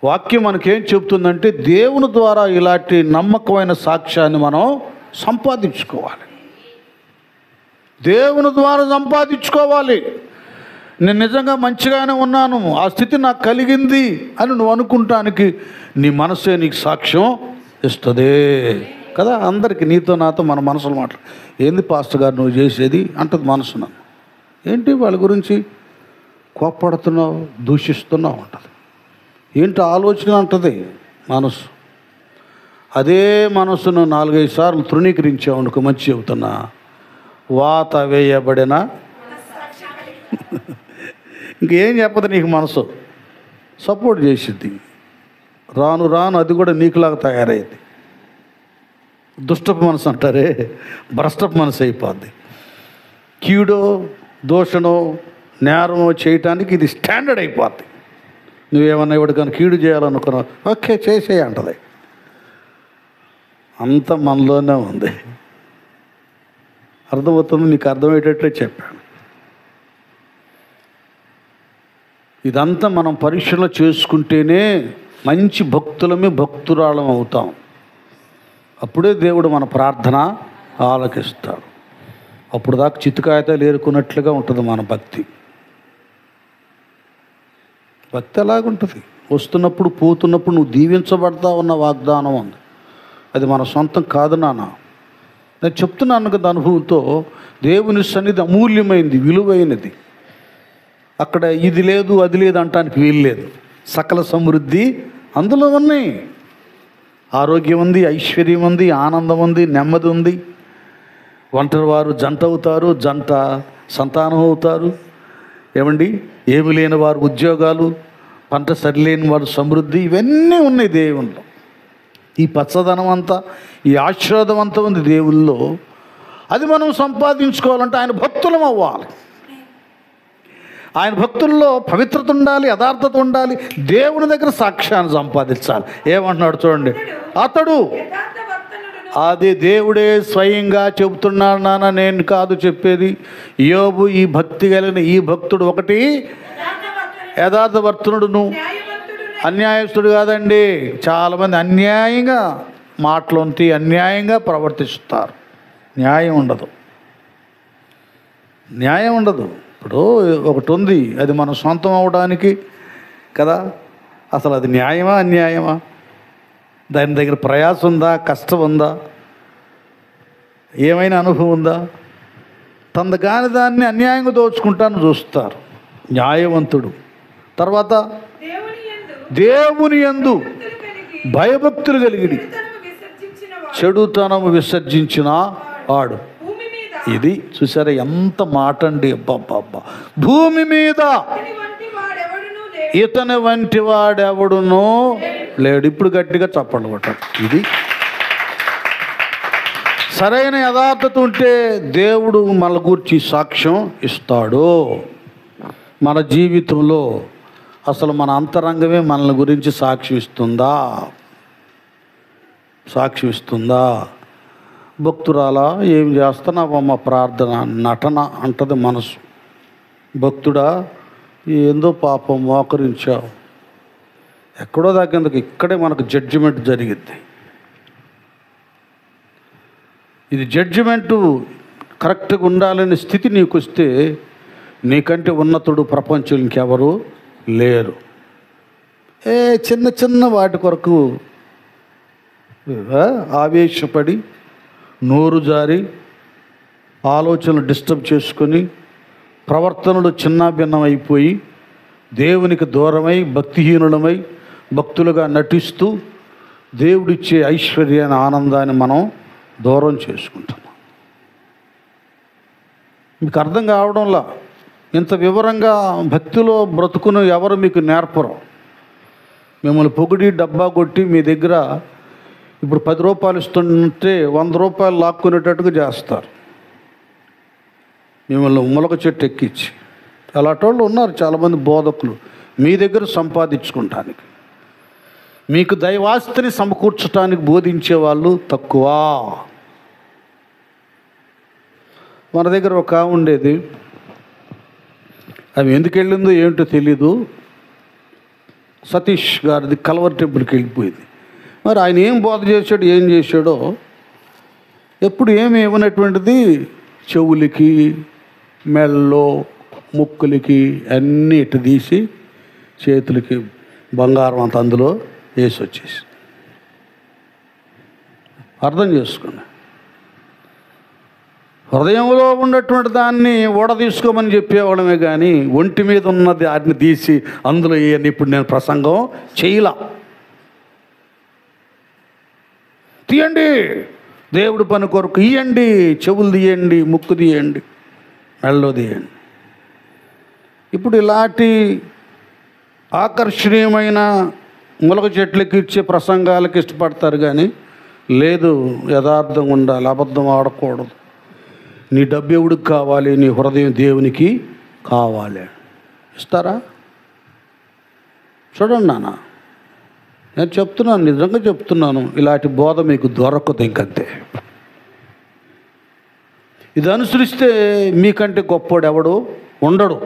వాక్యం మనకేం చెప్తుందంటే, దేవుని ద్వారా ఇలాంటి నమ్మకమైన సాక్ష్యాన్ని మనం సంపాదించుకోవాలి. దేవుని ద్వారా సంపాదించుకోవాలి. నేను నిజంగా మంచిగానే ఉన్నాను, ఆ స్థితి నాకు కలిగింది అని నువ్వు అనుకుంటానికి నీ మనసే నీకు సాక్ష్యం ఇస్తుందే కదా. అందరికీ నీతో నాతో మన మనసులో మాట్లాడు, ఏంది పాస్టర్ గారు నువ్వు చేసేది అంటది మనసు. నన్ను ఏంటి వాళ్ళ గురించి కోప్పడుతున్నావు, దూషిస్తున్నావు అంటది. ఏంటి ఆలోచన అంటది మనసు. అదే మనసును 4-5 సార్లు తృణీకరించావు అనుకో, మంచి చెబుతున్నా, వాత వేయబడిన ఇంకేం చెప్పదు నీకు. మనసు సపోర్ట్ చేసిద్ది. రాను రాను అది కూడా నీకులాగా తయారైంది. దుష్టపు మనసు అంటారే, భ్రష్టపు మనసు అయిపోద్ది. కీడో దోషణో నేరమో చేయటానికి ఇది స్టాండర్డ్ అయిపోద్ది. నువ్వేమన్నా ఇవ్వడికన్నా కీడు చేయాలనుకున్నావు, ఓకే చేసేయి అంటది. అంత మనలోనే ఉంది. అర్థమవుతుంది? నీకు అర్థమయ్యేటట్లే చెప్పాను. ఇదంతా మనం పరీక్షలో చేసుకుంటేనే మంచి భక్తురాళం అవుతాం. అప్పుడే దేవుడు మన ప్రార్థన ఆలకిస్తాడు. అప్పుడు దాకా చిత్తుకాయతాలు ఏరుకున్నట్లుగా ఉంటుంది మన భక్తి. భక్తి ఎలాగుంటుంది? వస్తున్నప్పుడు పోతున్నప్పుడు నువ్వు దీవించబడతా ఉన్న వాగ్దానం ఉంది. అది మన సొంతం కాదు నాన్న. నేను చెప్తున్నాను కదా అనుభవంతో. దేవుని సన్నిధి అమూల్యమైనది, విలువైనది. అక్కడ ఇది లేదు అది లేదు అంటానికి వీలు లేదు. సకల సమృద్ధి అందులో ఉన్నాయి. ఆరోగ్యం ఉంది, ఐశ్వర్యం ఉంది, ఆనందం ఉంది, నెమ్మది ఉంది. ఒంటరి వారు జంట అవుతారు, జంట సంతానం అవుతారు. ఏమండి, ఏమి లేని వారు ఉద్యోగాలు, పంట సరిలేని వాడు సమృద్ధి, ఇవన్నీ ఉన్నాయి దేవుళ్ళు. ఈ పచ్చదనం అంతా, ఈ ఆశీర్వాదం అంతా ఉంది దేవుల్లో. అది మనం సంపాదించుకోవాలంటే ఆయన భక్తులం అవ్వాలి. ఆయన భక్తుల్లో పవిత్రత ఉండాలి, యథార్థత ఉండాలి, దేవుని దగ్గర సాక్ష్యాన్ని సంపాదించాలి. ఏమంటున్నాడు చూడండి, అతడు అది దేవుడే స్వయంగా చెబుతున్నాడు నాన్న, నేను కాదు చెప్పేది. యోబు ఈ భక్తి కలిగిన ఈ భక్తుడు ఒకటి యథార్థవర్తనుడును, అన్యాయస్తుడు కాదండి. చాలామంది అన్యాయంగా మాటలుంటి అన్యాయంగా ప్రవర్తిస్తారు. న్యాయం ఉండదు, న్యాయం ఉండదు. ఇప్పుడు ఒకటి ఉంది, అది మన సొంతం అవడానికి కదా. అసలు అది న్యాయమా అన్యాయమా? దాని దగ్గర ప్రయాసం ఉందా, కష్టం ఉందా, ఏమైనా అనుభవం ఉందా? తన కాని దాన్ని అన్యాయంగా దోచుకుంటాను చూస్తారు. న్యాయవంతుడు. తర్వాత దేవుని యందు భయభక్తులు కలిగిడి చెడుతనము విసర్జించిన వాడు. ఇది చూసారా ఎంత మాట అండి. అబ్బా, భూమి మీద ఇతని వంటి వాడెవడునో లేడు. ఇప్పుడు గట్టిగా చప్పట్లు కొట్టాడు. ఇది సరైన యథార్థత ఉంటే దేవుడు మన గురించి సాక్ష్యం ఇస్తాడు. మన జీవితంలో అసలు మన అంతరంగమే మనల్ని గురించి సాక్ష్యం ఇస్తుందా? సాక్ష్యం ఇస్తుందా? భక్తురాలా ఏం చేస్తున్నావమ్మ ప్రార్థన, నటన అంటది మనసు. భక్తుడా ఏందో పాపం మోకరించావు. ఎక్కడో దాకేందుకు ఇక్కడే మనకు జడ్జిమెంట్ జరిగింది. ఇది జడ్జిమెంటు కరెక్ట్గా ఉండాలనే స్థితి నీకు వస్తే నీకంటే ఉన్నతుడు ప్రపంచం ఇంకెవరు లేరు. చిన్న చిన్న వాటి కొరకు ఆవేశపడి నోరు జారి ఆలోచనలు డిస్టర్బ్ చేసుకొని ప్రవర్తనలు చిన్నాభిన్నం అయిపోయి దేవునికి దూరమై భక్తిహీనులమై భక్తులుగా నటిస్తూ దేవుడిచ్చే ఐశ్వర్యాన్ని ఆనందాన్ని మనం దూరం చేసుకుంటున్నాం. మీకు అర్థం కావడంలా ఇంత వివరంగా భక్తిలో బ్రతుకును ఎవరు మీకు నేర్పరు. మిమ్మల్ని పొగిడి డబ్బా కొట్టి మీ దగ్గర ఇప్పుడు 10 రూపాయలు ఇస్తుంటే 100 రూపాయలు లాక్కునేటట్టుగా చేస్తారు. మిమ్మల్ని ములక చెట్టు ఎక్కించి అలాంటి వాళ్ళు ఉన్నారు చాలామంది బోధకులు. మీ దగ్గర సంపాదించుకుంటానికి, మీకు దైవాస్తిని సమకూర్చడానికి బోధించే వాళ్ళు తక్కువ. మన దగ్గర ఒక ఉండేది, ఆమె ఎందుకు వెళ్ళిందో ఏంటో తెలీదు. సతీష్ గారిది కల్వర్ టెంపుల్కి వెళ్ళిపోయింది. మరి ఆయన ఏం బోధ చేశాడు, ఏం చేశాడో ఎప్పుడు ఏమి ఇవ్వనటువంటిది చెవులకి, మెల్లో, ముక్కులకి అన్నీ ఇటు తీసి చేతులకి బంగారం అంత అందులో వేసి వచ్చేసి. అర్థం చేసుకోండి. హృదయంలో ఉన్నటువంటి దాన్ని ఓడ తీసుకోమని చెప్పేవాళ్ళమే కానీ ఒంటి మీద ఉన్నది వాటిని తీసి అందులో వేయని ఇప్పుడు నేను ప్రసంగం చేయలా. తీయండి దేవుడి పని కొరకు, ఇయ్యండి, చెవులు తీయండి, ముక్కు తీయండి, మెళ్ళో తీయండి. ఇప్పుడు ఇలాంటి ఆకర్షణీయమైన ములగ చెట్లకి ఇచ్చే ప్రసంగాలకు ఇష్టపడతారు కానీ లేదు, యథార్థంగా ఉండాలి, అబద్ధం ఆడకూడదు. నీ డబ్బు ఎవడికి కావాలి, నీ హృదయం దేవునికి కావాలి. ఇస్తారా? చూడండి నాన్న, నేను చెప్తున్నాను, నిజంగా చెప్తున్నాను, ఇలాంటి బోధ మీకు దొరకదు ఇంకంతే. ఇది అనుసరిస్తే మీకంటే గొప్పోడు ఎవడు ఉండడు.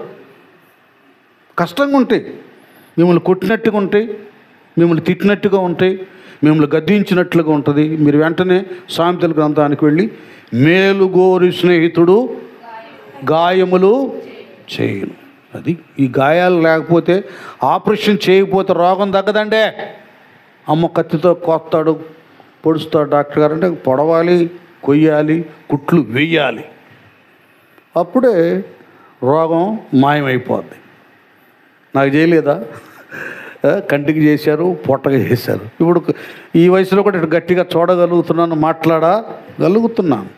కష్టంగా ఉంటాయి, మిమ్మల్ని కొట్టినట్టుగా ఉంటాయి, మిమ్మల్ని తిట్టినట్టుగా ఉంటాయి, మిమ్మల్ని గద్దించినట్లుగా ఉంటుంది. మీరు వెంటనే సామెతల గ్రంథానికి వెళ్ళి మేలుగోరి స్నేహితుడు గాయములు చేయను. అది ఈ గాయాలు లేకపోతే, ఆపరేషన్ చేయకపోతే రోగం తగ్గదండే. అమ్మ కత్తితో కోస్తాడు, పొడుస్తాడు డాక్టర్ గారు అంటే పొడవాలి, కొయ్యాలి, కుట్లు వేయాలి, అప్పుడే రోగం మాయమైపోద్ది. నాకు చేయలేదా? కంటికి చేశారు, పొట్టగా చేశారు. ఇప్పుడు ఈ వయసులో కూడా ఇటు గట్టిగా చూడగలుగుతున్నాను, మాట్లాడగలుగుతున్నాను.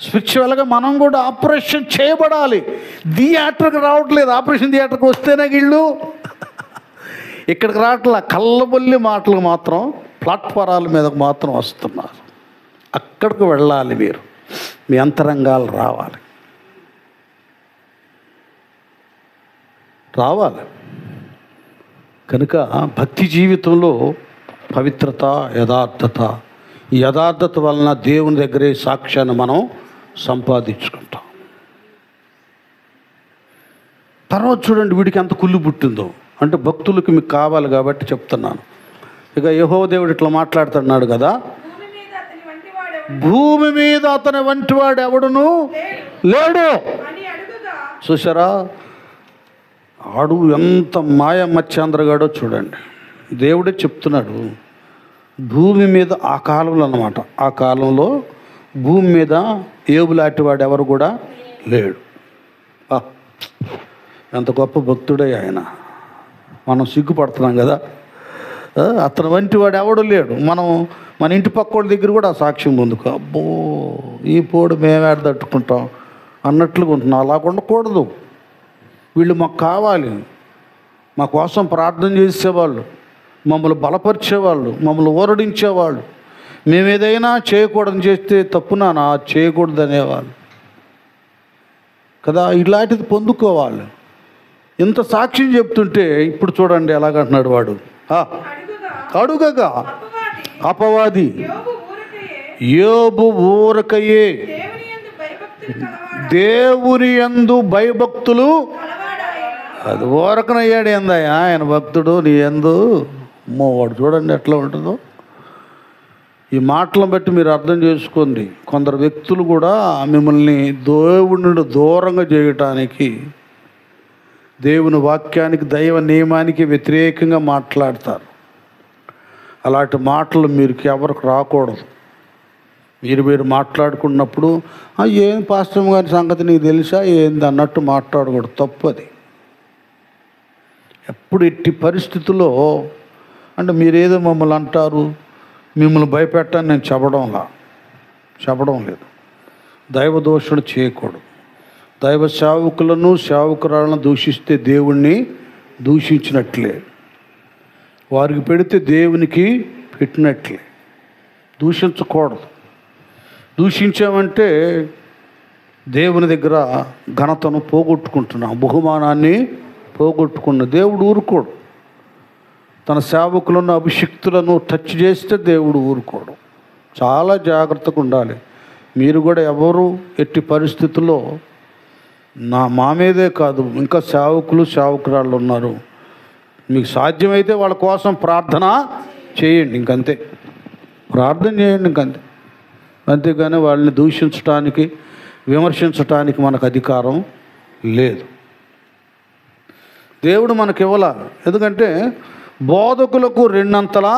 స్పిరిచువల్గా మనం కూడా ఆపరేషన్ చేయబడాలి. థియేటర్కి రావట్లేదు, ఆపరేషన్ థియేటర్కి వస్తేనే వీళ్ళు ఇక్కడికి రావట్లా, కళ్ళబొల్లి మాటలు మాత్రం ప్లాట్ఫారాల మీదకు మాత్రం వస్తున్నారు. అక్కడికి వెళ్ళాలి, మీరు మీ అంతరంగాలు రావాలి. కనుక భక్తి జీవితంలో పవిత్రత, యథార్థత, ఈ యథార్థత వలన దేవుని దగ్గరే సాక్ష్యాన్ని మనం సంపాదించుకుంటాం. తర్వాత చూడండి వీడికి ఎంత కుళ్ళు పుట్టిందో. అంటే భక్తులకి మీకు కావాలి కాబట్టి చెప్తున్నాను. ఇక యెహోవా దేవుడు ఇట్లా మాట్లాడుతున్నాడు కదా, భూమి మీద అతని వంటి వాడు ఎవడును లేడు. చూసారా, ఆడు ఎంత మాయ మత్స్యాంధ్రగాడో చూడండి. దేవుడే చెప్తున్నాడు, భూమి మీద ఆ కాలంలో అన్నమాట, ఆ కాలంలో భూమి మీద ఏబులాంటి వాడు ఎవరు కూడా లేడు. ఎంత గొప్ప భక్తుడే ఆయన. మనం సిగ్గుపడుతున్నాం కదా, అతని వంటి వాడు ఎవడు లేడు. మనం మన ఇంటి పక్కోడి దగ్గర కూడా ఆ సాక్ష్యం పొందుకో, అబ్బో ఈ పోడు మేమేడ తట్టుకుంటాం అన్నట్లుగా ఉంటున్నాం. అలా ఉండకూడదు. వీళ్ళు మాకు కావాలి, మా కోసం ప్రార్థన చేసేవాళ్ళు, మమ్మల్ని బలపరిచేవాళ్ళు, మమ్మల్ని ఓరడించేవాళ్ళు. మేము ఏదైనా చేయకూడదని చేస్తే తప్పునా చేయకూడదు అనేవాళ్ళు కదా. ఇలాంటిది పొందుకోవాలి. ఇంత సాక్ష్యం చెప్తుంటే ఇప్పుడు చూడండి ఎలాగంటున్నాడు వాడు. అడుగగా అపవాది యోబు ఊరకయే దేవుని యందు భయభక్తులు, అది ఊరకనయ్యాడు. ఏందయ్యా ఆయన భక్తుడు నీ యందు. వాడు చూడండి ఎట్లా ఉంటుందో. ఈ మాటలను బట్టి మీరు అర్థం చేసుకోండి, కొందరు వ్యక్తులు కూడా మిమ్మల్ని దేవుడి నుండి దూరంగా చేయటానికి, దేవుని వాక్యానికి, దైవ నియమానికి వ్యతిరేకంగా మాట్లాడతారు. అలాంటి మాటలు మీరు ఎవరికి రాకూడదు. మీరు మాట్లాడుకున్నప్పుడు ఏం పాస్టర్ గారి సంగతి నీకు తెలుసా ఏంది అన్నట్టు మాట్లాడకూడదు, తప్పది. ఎప్పుడు ఎట్టి పరిస్థితుల్లో అంటే మీరేదో మమ్మల్ని అంటారు, మిమ్మల్ని భయపెట్టని నేను చెప్పడం లేదు. దైవ దోషణ చేయకూడదు. దైవ సేవకులను సేవకురాలను దూషిస్తే దేవుణ్ణి దూషించినట్లే, వారికి పెడితే దేవునికి పెట్టినట్లే. దూషించకూడదు. దూషించామంటే దేవుని దగ్గర ఘనతను పోగొట్టుకుంటున్నాం, బహుమానాన్ని పోగొట్టుకున్న. దేవుడు ఊరుకోడు. తన సేవకులను అభిషిక్తులను టచ్ చేస్తే దేవుడు ఊరుకోడు. చాలా జాగ్రత్తగా ఉండాలి. మీరు కూడా ఎవరు ఎట్టి పరిస్థితుల్లో మా మీదే కాదు, ఇంకా సేవకురాళ్ళు ఉన్నారు, మీకు సాధ్యమైతే వాళ్ళ కోసం ప్రార్థన చేయండి, ఇంకంతే. ప్రార్థన చేయండి, ఇంకంతే. అంతేగాని వాళ్ళని దూషించటానికి, విమర్శించటానికి మనకు అధికారం లేదు. దేవుడు మనకి ఇవ్వాల. ఎందుకంటే బోధకులకు రెండంతల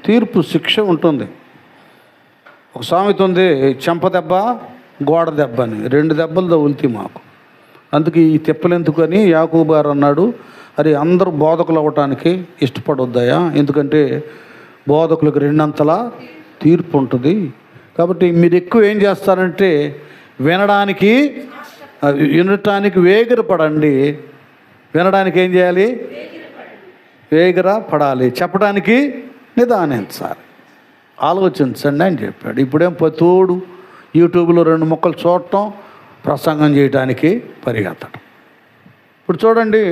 తీర్పు, శిక్ష ఉంటుంది. ఒక సామెత ఉంది, చెంప దెబ్బ గోడ దెబ్బ అని. 2 దెబ్బలు తగులుతాయి మాకు. అందుకే ఈ తిప్పలెందుకు అని యాకోబు గారు అన్నాడు, అరే అందరూ బోధకులు అవ్వటానికి ఇష్టపడొద్దాయా, ఎందుకంటే బోధకులకు 2 అంతల తీర్పు ఉంటుంది. కాబట్టి మీరు ఎక్కువ ఏం చేస్తారంటే వినటానికి వేగిరపడండి. వినడానికి ఏం చేయాలి? వేగిర పడాలి. చెప్పడానికి నిదానించాలి, ఆలోచించండి అని చెప్పాడు. ఇప్పుడేం తోడు యూట్యూబ్లో 2 ముక్కలు చూడటం, ప్రసంగం చేయడానికి పరిగెత్తడం. ఇప్పుడు చూడండి,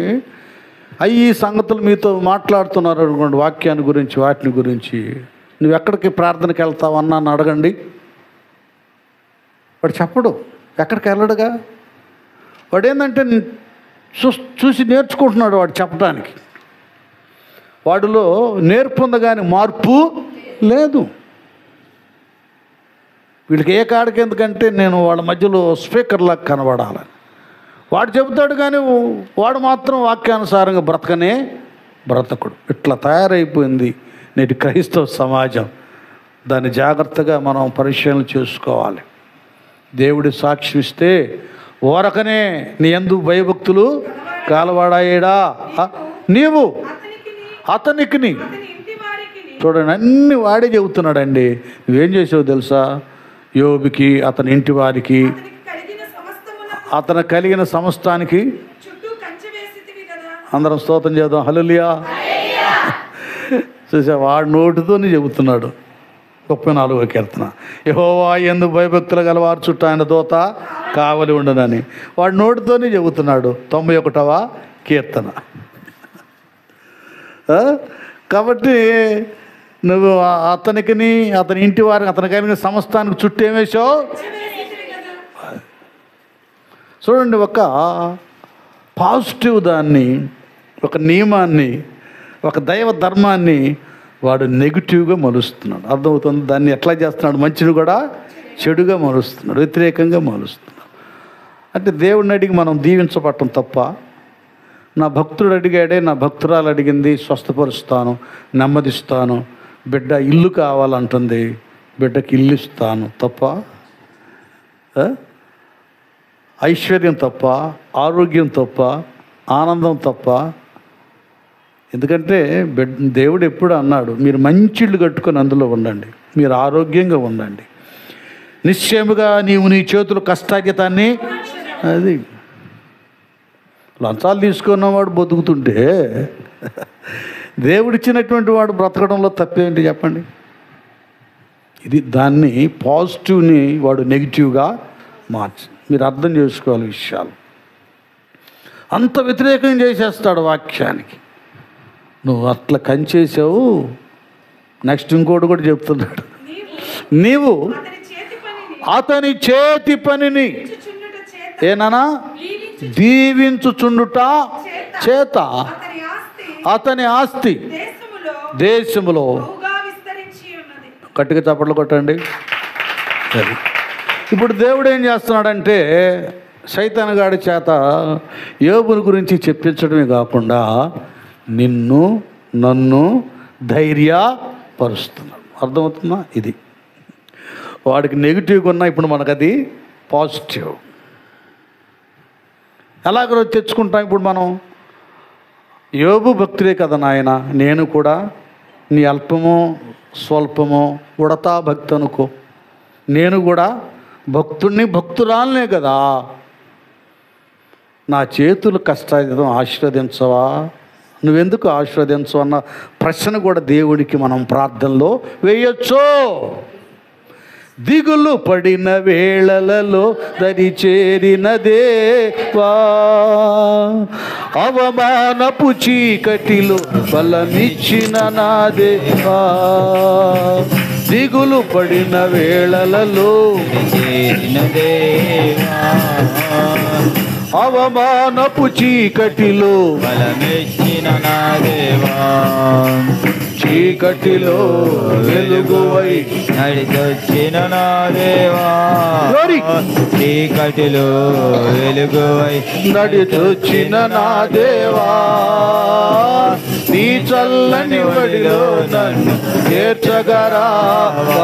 ఈ సంగతులు మీతో మాట్లాడుతున్నారు అనుకోండి, వాక్యాన్ని గురించి, వాటిని గురించి. నువ్వు ఎక్కడికి ప్రార్థనకి వెళ్తావు అన్నాను అడగండి, వాడు చెప్పడు, ఎక్కడికి వెళ్ళడుగా. వాడు ఏంటంటే చూసి నేర్చుకుంటున్నాడు వాడు చెప్పడానికి. వాడిలో నేర్పు ఉంది కానీ మార్పు లేదు. వీళ్ళకి ఏ కాడికి ఎందుకంటే నేను వాళ్ళ మధ్యలో స్పీకర్లా కనబడాలని వాడు చెబుతాడు, కానీ వాడు మాత్రం వాక్యానుసారంగా బ్రతకడు. ఇట్లా తయారైపోయింది నేటి క్రైస్తవ సమాజం. దాన్ని జాగ్రత్తగా మనం పరిశీలన చేసుకోవాలి. దేవుడి సాక్ష్యం ఇస్తే ఓరకనే నీ యందు భయభక్తులు కాలవాడాయేడా, నీవు అతనికి చూడండి అన్ని వాడే చెబుతున్నాడండి. నువ్వేం చేసావు తెలుసా? యోబుకి, అతని ఇంటి వారికి, అతను కలిగిన సమస్తానికి. అందరం స్తోత్రం చేద్దాం. హల్లెలూయా. చూసా, వాడు నోటితోనే చెబుతున్నాడు 34వ కీర్తన, యెహోవా యందు భయభక్తులు గల వారి చుట్టూ ఆయన దూత కావలి ఉండనని. వాడు నోటితోనే చెబుతున్నాడు 91వ కీర్తన. కాబట్టి నువ్వు అతనికిని అతని ఇంటి వారికి అతని కలిగిన సమస్తానికి చుట్టూ ఏమేసావు? చూడండి, ఒక పాజిటివ్ దాన్ని, ఒక నియమాన్ని, ఒక దైవ ధర్మాన్ని వాడు నెగిటివ్గా మలుస్తున్నాడు. అర్థమవుతుంది? దాన్ని ఎట్లా చేస్తున్నాడు? మంచిని కూడా చెడుగా మలుస్తున్నాడు, వ్యతిరేకంగా మలుస్తున్నాడు. అంటే దేవుడిని అడిగి మనం దీవించబడటం తప్ప, నా భక్తుడు అడిగాడే, నా భక్తురాలు అడిగింది, స్వస్థపరుస్తాను, నెమ్మదిస్తాను, బిడ్డ ఇల్లు కావాలంటుంది, బిడ్డకి ఇల్లు ఇస్తాను తప్ప, ఐశ్వర్యం తప్ప, ఆరోగ్యం తప్ప, ఆనందం తప్ప. ఎందుకంటే దేవుడు ఎప్పుడు అన్నాడు, మీరు మంచి ఇల్లు కట్టుకొని అందులో ఉండండి, మీరు ఆరోగ్యంగా ఉండండి, నిశ్చయముగా నీవు నీ చేతులు కష్టార్జితాన్ని. అది లంచాలు తీసుకున్నవాడు బతుకుతుంటే దేవుడిచ్చినటువంటి వాడు బ్రతకడంలో తప్పేంటి చెప్పండి? ఇది దాన్ని పాజిటివ్ని వాడు నెగిటివ్గా మార్చి, మీరు అర్థం చేసుకోవాలి విషయాలు. అంత వ్యతిరేకం చేసేస్తాడు వాక్యానికి. నువ్వు అట్లా కంచేసావు. నెక్స్ట్ ఇంకోటి కూడా చెప్తున్నాడు, నీవు అతని చేతి పనిని ఏనా దీవించుచుండుట చేత అతని ఆస్తి దేశములో. గట్టిగా చప్పట్లు కొట్టండి. సరే, ఇప్పుడు దేవుడు ఏం చేస్తున్నాడంటే సైతాను గాడి చేత యోబుని గురించి చెప్పించడమే కాకుండా నిన్ను నన్ను ధైర్యపరుస్తున్నాడు. అర్థమవుతుందా? ఇది వాడికి నెగిటివ్గా ఉన్నా ఇప్పుడు మనకు అది పాజిటివ్. ఎలాగో తెచ్చుకుంటాం ఇప్పుడు మనం? యోబు భక్తుడే కదా నాయన, నేను కూడా నీ అల్పమో స్వల్పమో ఉడతా భక్తి అనుకో, నేను కూడా భక్తుడిని భక్తురాలనే కదా. నా చేతులు కష్టార్జితం ఆశీర్వదించవా? నువ్వెందుకు ఆశీర్వదించవు అన్న ప్రశ్న కూడా దేవుడికి మనం ప్రార్థనలో వేయొచ్చు. దిగులు పడిన వేళలలో దరి చేరిన దేవా, అవమానపు చీకటిలో బలమిచ్చిన నా దేవా, దిగులు పడిన వేళలలో చేరిన దేవా, అవమానపు చీకటిలో బలమిచ్చిన నా దేవా, చీకటిలో వెలుగువై నడిచొచ్చిన నా దేవా, చీకటిలో వెలుగువై నడిచొచ్చిన నా దేవా, నీ చల్లని వడిలో నన్ను చేర్చగరావా,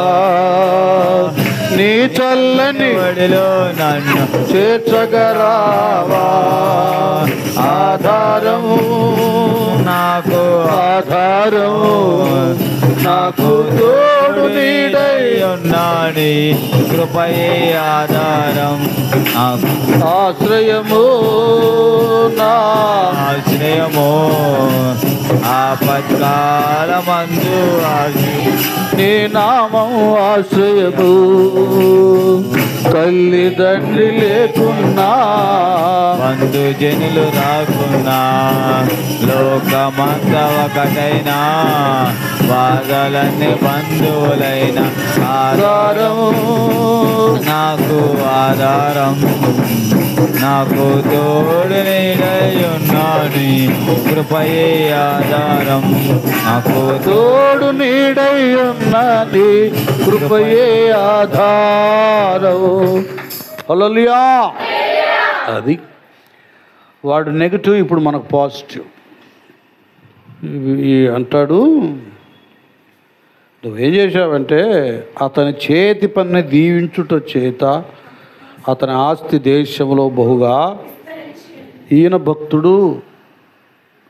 నీ చల్లని వడిలో నన్ను చేర్చగరావా, ఆధారము నాకు ఆధారము నాకు తోడు నీడై ఉన్నాడి, కృపయే ఆధారం నాకు, ఆశ్రయము నా ఆశ్రయము ఆపత్కాలమందు నీ నామం ఆశ్రయము, తల్లిదండ్రి లేకున్నా బంధు జనులు రాకున్నా, లోకమంత ఒకటైనా, బాధలన్నీ బంధువులైన ఆధారము నాకు ఆధారం, నాకు తోడు నీడై ఉన్నాడు, కృపయే ఆధారం నాకు, తోడు నీడై ఉన్నది కృపయే ఆధారం. హల్లెలూయా. అది వాడు నెగిటివ్, ఇప్పుడు మనకు పాజిటివ్. అంటాడు, నువ్వేం చేశావంటే అతని చేతి పనిని దీవించుట చేత అతని ఆస్తి దేశంలో బహుగా. ఈయన భక్తుడు,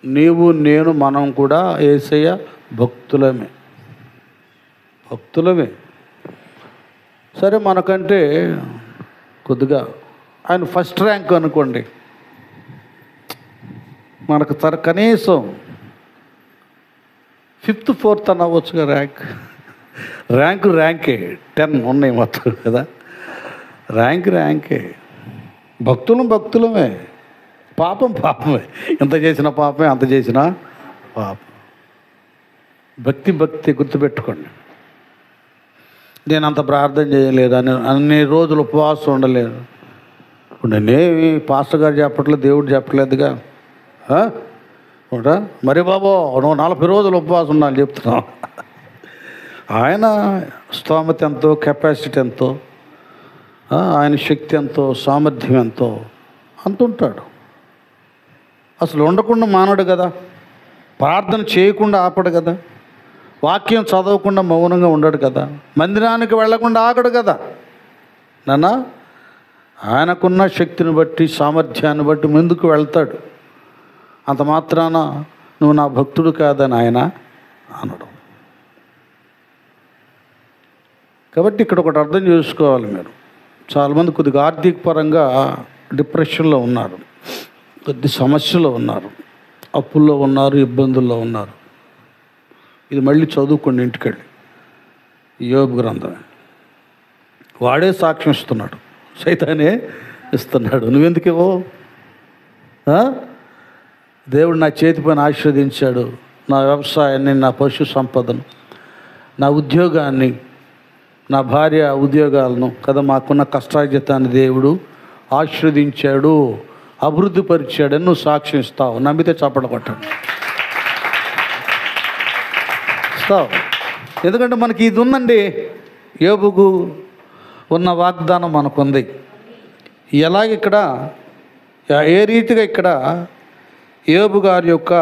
నీవు నేను మనం కూడా యేసయ్య భక్తులమే, భక్తులమే. సరే, మనకంటే కొద్దిగా ఆయన ఫస్ట్ ర్యాంక్ అనుకోండి, మనకు కనీసం 5th 4th అని అవ్వచ్చుగా ర్యాంకే 10 ఉన్నాయి మొత్తం కదా. ర్యాంకే. భక్తులమే, పాపమే. ఎంత చేసిన పాపమే, అంత చేసిన పాపం. భక్తి గుర్తుపెట్టుకోండి. నేను అంత ప్రార్థన చేయలేదు, అన్ని రోజులు ఉపవాసం ఉండలేదు. ఇప్పుడు నేనేమి పాస్టర్ గారు చెప్పట్లేదు, దేవుడు చెప్పట్లేదుగా. మరి బాబో నువ్వు 40 రోజులు ఉపవాసం ఉండాలి చెప్తున్నావు. ఆయన స్తోమత ఎంతో, కెపాసిటీ ఎంతో, ఆయన శక్తి ఎంతో, సామర్థ్యం ఎంతో అంత ఉంటాడు. అసలు ఉండకుండా మానడు కదా, ప్రార్థన చేయకుండా ఆపడు కదా, వాక్యం చదవకుండా మౌనంగా ఉండడు కదా, మందిరానికి వెళ్లకుండా ఆగడు కదా. నాన్న ఆయనకున్న శక్తిని బట్టి, సామర్థ్యాన్ని బట్టి ముందుకు వెళ్తాడు. అంత మాత్రాన నువ్వు నా భక్తుడు కాదని ఆయన అనడం. కాబట్టి ఇక్కడ ఒకటి అర్థం చేసుకోవాలి మీరు. చాలామంది కొద్దిగా ఆర్థిక పరంగా డిప్రెషన్లో ఉన్నారు, కొద్ది సమస్యలో ఉన్నారు, అప్పుల్లో ఉన్నారు, ఇబ్బందుల్లో ఉన్నారు. ఇది మళ్ళీ చదువుకోండి ఇంటికెళ్ళి. యోబు గ్రంథమే వాడే సాక్ష్యం ఇస్తున్నాడు, సైతానే ఇస్తున్నాడు. నువ్వెందుకు ఇవ్వవు? దేవుడు నా చేతి పని ఆశీర్వదించాడు, నా వ్యవసాయాన్ని, నా పశు సంపదను, నా ఉద్యోగాన్ని, నా భార్య ఉద్యోగాలను కదా, మాకున్న కష్టార్జితాన్ని దేవుడు ఆశీర్వదించాడు, అభివృద్ధి పరిచాడని నువ్వు సాక్ష్యం ఇస్తావు. నమ్మితే చప్పట్లు కొట్టండి, ఇస్తావు. ఎందుకంటే మనకి ఇది ఉందండి, యోబుకు ఉన్న వాగ్దానం మనకుంది. ఎలాగిక్కడ ఏ రీతిగా ఇక్కడ యోబు గారి యొక్క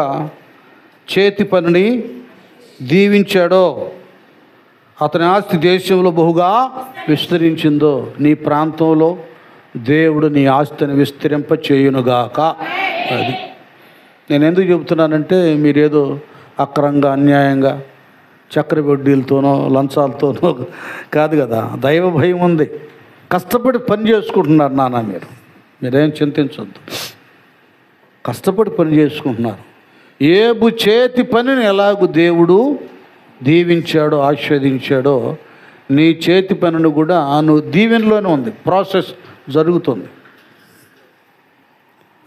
చేతి పనిని దీవించాడో, అతని ఆస్తి దేశంలో బహుగా విస్తరించిందో, నీ ప్రాంతంలో దేవుడు నీ ఆస్తిని విస్తరింప చేయునుగాక. అది నేను ఎందుకు చెబుతున్నానంటే, మీరేదో అక్రంగా, అన్యాయంగా, చక్రవడ్డీలతోనో లంచాలతోనో కాదు కదా. దైవ భయం ఉంది, కష్టపడి పని చేసుకుంటున్నారు. నాన్న మీరేం చింతించొద్దు, కష్టపడి పని చేసుకుంటున్నారు. యోబు చేతి పనిని ఎలాగూ దేవుడు దీవించాడో, ఆశీర్వదించాడో, నీ చేతి పనిని కూడా నువ్వు దీవెనలోనే ఉంది, ప్రాసెస్ జరుగుతుంది,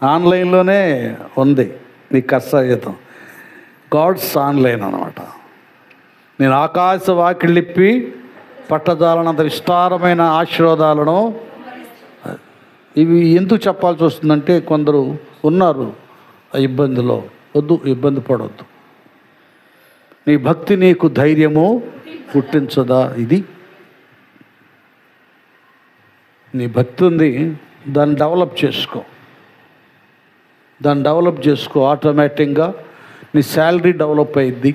ఆన్లైన్లోనే ఉంది నీ కష్టార్జితం. గాడ్స్ ఆన్లైన్ అన్నమాట. నేను ఆకాశ వాకిళ్ళిప్పి పట్టజాలనంత విస్తారమైన ఆశీర్వాదాలను, ఇవి ఎందుకు చెప్పాల్సి వస్తుందంటే, కొందరు ఉన్నారు ఆ ఇబ్బందిలో. వద్దు, ఇబ్బంది పడవద్దు. నీ భక్తి నీకు ధైర్యము పుట్టించదా? ఇది నీ భక్తి ఉంది, దాన్ని డెవలప్ చేసుకో. ఆటోమేటిక్గా నీ శాలరీ డెవలప్ అయ్యిద్ది,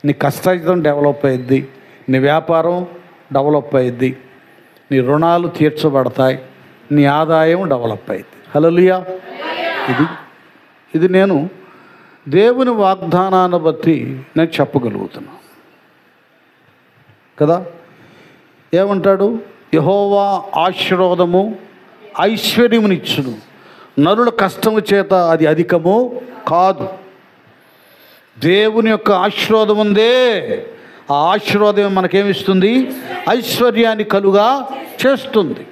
నీ కష్టార్జితం డెవలప్ అయ్యిద్ది, నీ వ్యాపారం డెవలప్ అయ్యిద్ది, నీ రుణాలు తీర్చబడతాయి, నీ ఆదాయం డెవలప్ అయ్యిద్ది. హల్లెలూయా. ఇది నేను దేవుని వాగ్దానాన్ని బట్టి నేను చెప్పగలుగుతున్నా కదా. ఏమంటాడు? యెహోవా ఆశీర్వాదము ఐశ్వర్యమునిచ్చును, నరుల కష్టము చేత అది అధికము కాదు. దేవుని యొక్క ఆశీర్వాదం ఉందే, ఆ ఆశీర్వాదం మనకేమిస్తుంది? ఐశ్వర్యాన్ని కలుగా చేస్తుంది.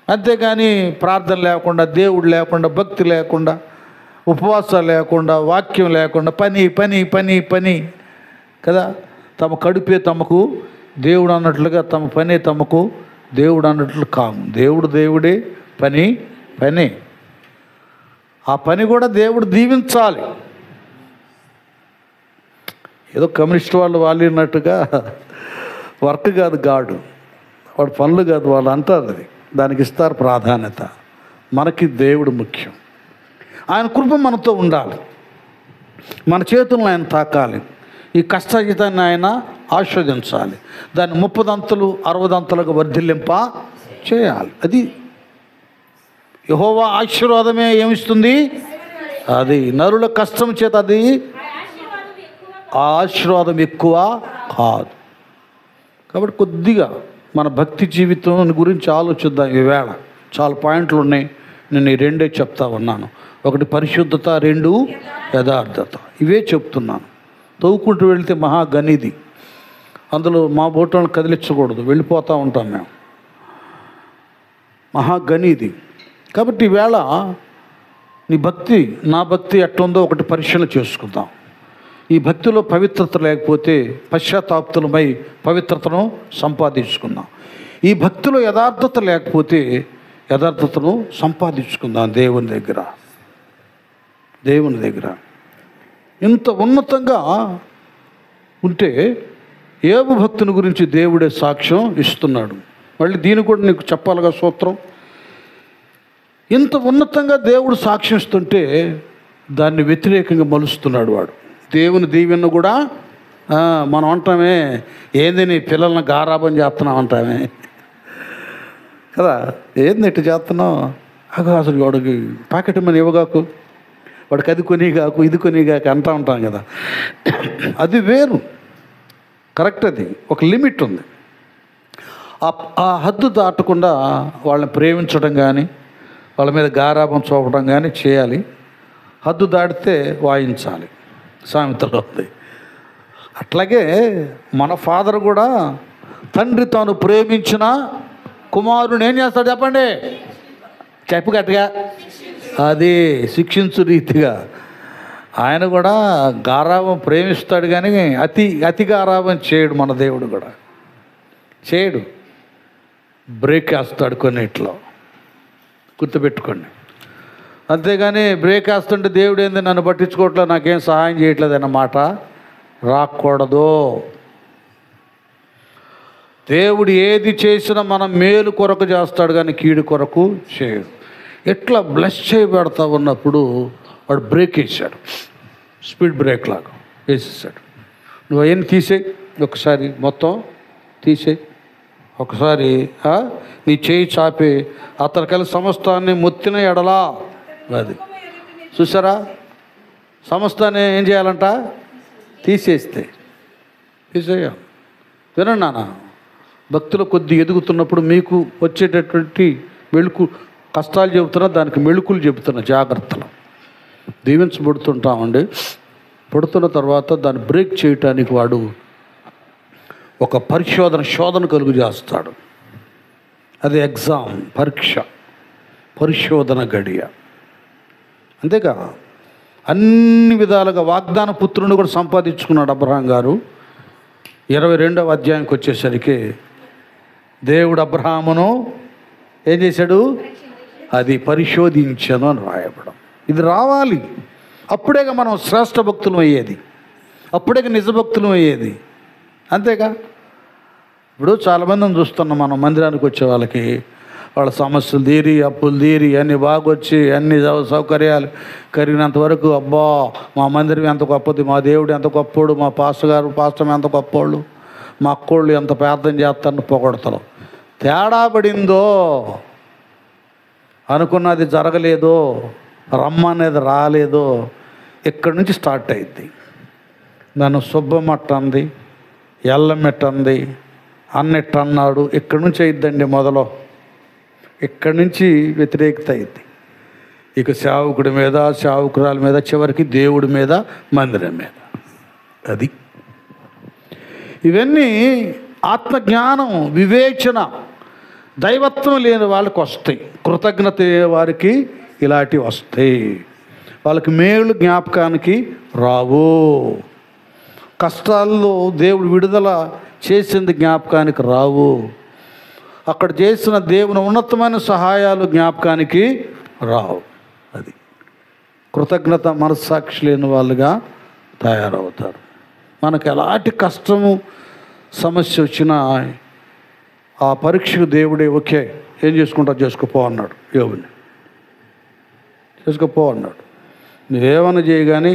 అంతేగాని ప్రార్థన లేకుండా, దేవుడు లేకుండా, భక్తి లేకుండా, ఉపవాసాలు లేకుండా, వాక్యం లేకుండా, పని కదా. తమ కడుపే తమకు దేవుడు అన్నట్లుగా, తమ పనే తమకు దేవుడు అన్నట్లు కాము. దేవుడే, పని. ఆ పని కూడా దేవుడు దీవించాలి. ఏదో కమ్యూనిస్ట్ వాళ్ళు అన్నట్టుగా వర్క్ కాదు గాడు, వాడు పనులు కాదు వాళ్ళు అంటారు. అది దానికి ఇస్తారు ప్రాధాన్యత. మనకి దేవుడు ముఖ్యం. ఆయన కృప మనతో ఉండాలి, మన చేతులను ఆయన తాకాలి, ఈ కష్టార్జితాన్ని ఆయన ఆస్వాదించాలి, దాన్ని 30 60 వర్ధిల్లింప చేయాలి. అది యెహోవా ఆశీర్వాదమే ఏమిస్తుంది? అది నరుల కష్టం చేత అది ఆ ఆశీర్వాదం ఎక్కువ కాదు. కాబట్టి కొద్దిగా మన భక్తి జీవితం గురించి ఆలోచిద్దాం. ఈవేళ చాలా పాయింట్లు ఉన్నాయి, నేను ఈ 2 చెప్తా ఉన్నాను. 1 పరిశుద్ధత, 2 యథార్థత. ఇవే చెప్తున్నాను. తవ్వుకుంటూ వెళితే మహాగనిది, అందులో మా బోట్లను కదిలించకూడదు, వెళ్ళిపోతూ ఉంటాం మేము. మహాగనిది. కాబట్టి ఈవేళ నీ భక్తి నా భక్తి ఎట్లుందో ఒకటి పరిశీలన చేసుకుందాం. ఈ భక్తిలో పవిత్రత లేకపోతే పశ్చాత్తాప్తులమై పవిత్రతను సంపాదించుకుందాం. ఈ భక్తిలో యథార్థత లేకపోతే యథార్థతను సంపాదించుకుందాం దేవుని దగ్గర. దేవుని దగ్గర ఇంత ఉన్నతంగా ఉంటే యోబు భక్తుని గురించి దేవుడే సాక్ష్యం ఇస్తున్నాడు. మళ్ళీ దీన్ని కూడా నీకు చెప్పాలిగా సూత్రం. ఇంత ఉన్నతంగా దేవుడు సాక్ష్యం ఇస్తుంటే దాన్ని వ్యతిరేకంగా మలుస్తున్నాడు వాడు. దేవుని దీవెన కూడా మనం అంటామే, ఏంది నీ పిల్లల్ని గారాబం చేస్తున్నాం అంటామే కదా, ఏంది ఇట్టు చేస్తున్నావు, అసలు వాడికి ప్యాకెట్ మనీ ఇవ్వగాకు, వాడికి అది కొనిగాకు ఇది కొనిగాకు అంటూ ఉంటాం కదా. అది వేరు, కరెక్ట్. అది ఒక లిమిట్ ఉంది. ఆ హద్దు దాటకుండా వాళ్ళని ప్రేమించడం కానీ వాళ్ళ మీద గారాబం చూపడం కానీ చేయాలి. హద్దు దాటితే వాయించాలి, సామెతలో ఉంది. అట్లాగే మన ఫాదర్ కూడా తండ్రి తాను ప్రేమించిన కుమారుని ఏం చేస్తాడు చెప్పండి, చెప్పు గట్టిగా, అది శిక్షించు రీతిగా. ఆయన కూడా గారాబం ప్రేమిస్తాడు కానీ అతి గారాబం చేయడు. మన దేవుడు కూడా చేయడు, బ్రేక్ వేస్తాడు కొన్నిట్లో, గుర్తుపెట్టుకోండి. అంతేగాని బ్రేక్ వేస్తుంటే దేవుడు ఏంది నన్ను పట్టించుకోవట్లేదు, నాకేం సహాయం చేయట్లేదు అన్నమాట రాకూడదు. దేవుడు ఏది చేసినా మనం మేలు కొరకు చేస్తాడు కానీ కీడు కొరకు చేయడు. ఎట్లా బ్లెస్ చేయబడతా ఉన్నప్పుడు వాడు బ్రేక్ వేసాడు, స్పీడ్ బ్రేక్ లాగా వేసేసాడు. నువ్వు అవన్నీ తీసేయి, ఒకసారి మొత్తం తీసేయి, ఒకసారి నీ చేయి చాపి అతనికెళ్ళి సమస్తాన్ని మొత్తిన ఎడలా. అది చూసారా, సమస్తాన్ని ఏం చేయాలంట, తీసేయాలి. వినండి నాన్న, భక్తులు కొద్ది ఎదుగుతున్నప్పుడు మీకు వచ్చేటటువంటి కష్టాలు చెబుతున్నా, దానికి మెళుకులు చెబుతున్నా, జాగ్రత్తలు. దీవించబడుతుంటామండి. పడుతున్న తర్వాత దాన్ని బ్రేక్ చేయటానికి వాడు ఒక శోధన కలుగు చేస్తాడు. అది ఎగ్జామ్, పరిశోధన గడియ. అంతేగా అన్ని విధాలుగా వాగ్దాన పుత్రుని కూడా సంపాదించుకున్నాడు అబ్రహాం గారు. 22వ అధ్యాయానికి వచ్చేసరికి దేవుడు అబ్రహామును ఏం చేశాడు, అది పరిశోధించను అని రాయబడం. ఇది రావాలి, అప్పుడేగా మనం శ్రేష్ఠ భక్తులం అయ్యేది, అప్పుడేగా నిజభక్తులం అయ్యేది. అంతేగా. ఇప్పుడు చాలామందిని చూస్తున్నాం మనం, మందిరానికి వచ్చే వాళ్ళకి వాళ్ళ సమస్యలు తీరి, అప్పులు తీరి, అన్నీ బాగొచ్చి అన్ని సౌకర్యాలు కలిగినంత వరకు అబ్బా మా మందిరం ఎంత గొప్పది, మా దేవుడు ఎంత గొప్పోడు, మా పాస్టర్ ఎంత గొప్పోళ్ళు, మా అక్కోళ్ళు ఎంత ప్రార్థన చేస్తారని పొగడతారు. తేడా పడిందో, అనుకున్నది జరగలేదో, రమ్మనేది రాలేదో, ఇక్కడి నుంచి స్టార్ట్ అయింది. నన్ను సుబ్బమట్టంది, ఎల్లమెట్టంది, అన్నెట్టన్నాడు, ఇక్కడి నుంచి అయిద్దండి మొదలు. ఇక్కడి నుంచి వ్యతిరేకత అయింది. ఇక సేవకుడి మీద, సేవకురాల మీద, చివరికి దేవుడి మీద, మందిరం మీద. అది ఇవన్నీ ఆత్మజ్ఞానం, వివేచన, దైవత్వం లేని వాళ్ళకి వస్తాయి. కృతజ్ఞత వారికి ఇలాంటివి వస్తాయి. వాళ్ళకి మేలు జ్ఞాపకానికి రావు. కష్టాల్లో దేవుడు విడుదల చేసింది జ్ఞాపకానికి రావు. అక్కడ చేసిన దేవుని ఉన్నతమైన సహాయాలు జ్ఞాపకానికి రావు. అది కృతజ్ఞత మనస్సాక్షి లేని వాళ్ళుగా తయారవుతారు. మనకు ఎలాంటి కష్టము సమస్య వచ్చినా ఆ పరీక్షకు దేవుడే ఓకే ఏం చేసుకుంటావు చేసుకోపో అన్నాడు. యోబుని చేసుకోపో అన్నాడు. నువ్వేమన్నా చేయగాని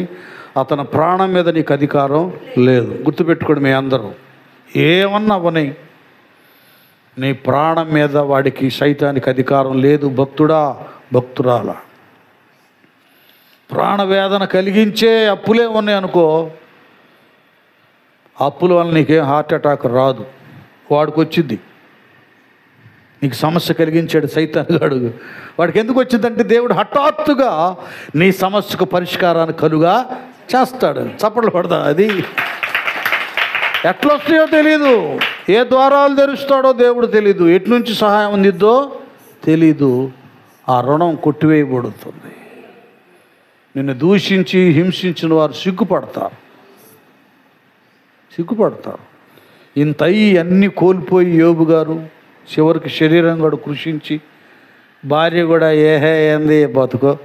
అతని ప్రాణం మీద నీకు అధికారం లేదు. గుర్తుపెట్టుకోండి మీ అందరూ, ఏమన్నా అవని నీ ప్రాణం మీద వాడికి సైతానికి అధికారం లేదు. భక్తుడా, భక్తురాలా, ప్రాణవేదన కలిగించే అప్పులే ఉన్నాయి అనుకో, అప్పుల వల్ల నీకేం హార్ట్ అటాక్ రాదు, వాడికి వచ్చింది. నీకు సమస్య కలిగించాడు సైతాన్ గాడు, వాడికి ఎందుకు వచ్చిందంటే దేవుడు హఠాత్తుగా నీ సమస్యకు పరిష్కారాన్ని కలుగా చేస్తాడు. చప్పట్లు పడదా. అది ఎట్లొస్తాయో తెలీదు, ఏ ద్వారాలు తెరుస్తాడో దేవుడు తెలీదు, ఎటు నుంచి సహాయం అందిద్దో తెలీదు. ఆ రుణం కొట్టివేయబడుతుంది. నిన్ను దూషించి హింసించిన వారు సిగ్గుపడతారు. ఇంత అన్నీ కోల్పోయి యోబు గారు చివరికి శరీరం కూడా కృషించి, భార్య కూడా ఏహే ఏంది బతుకో,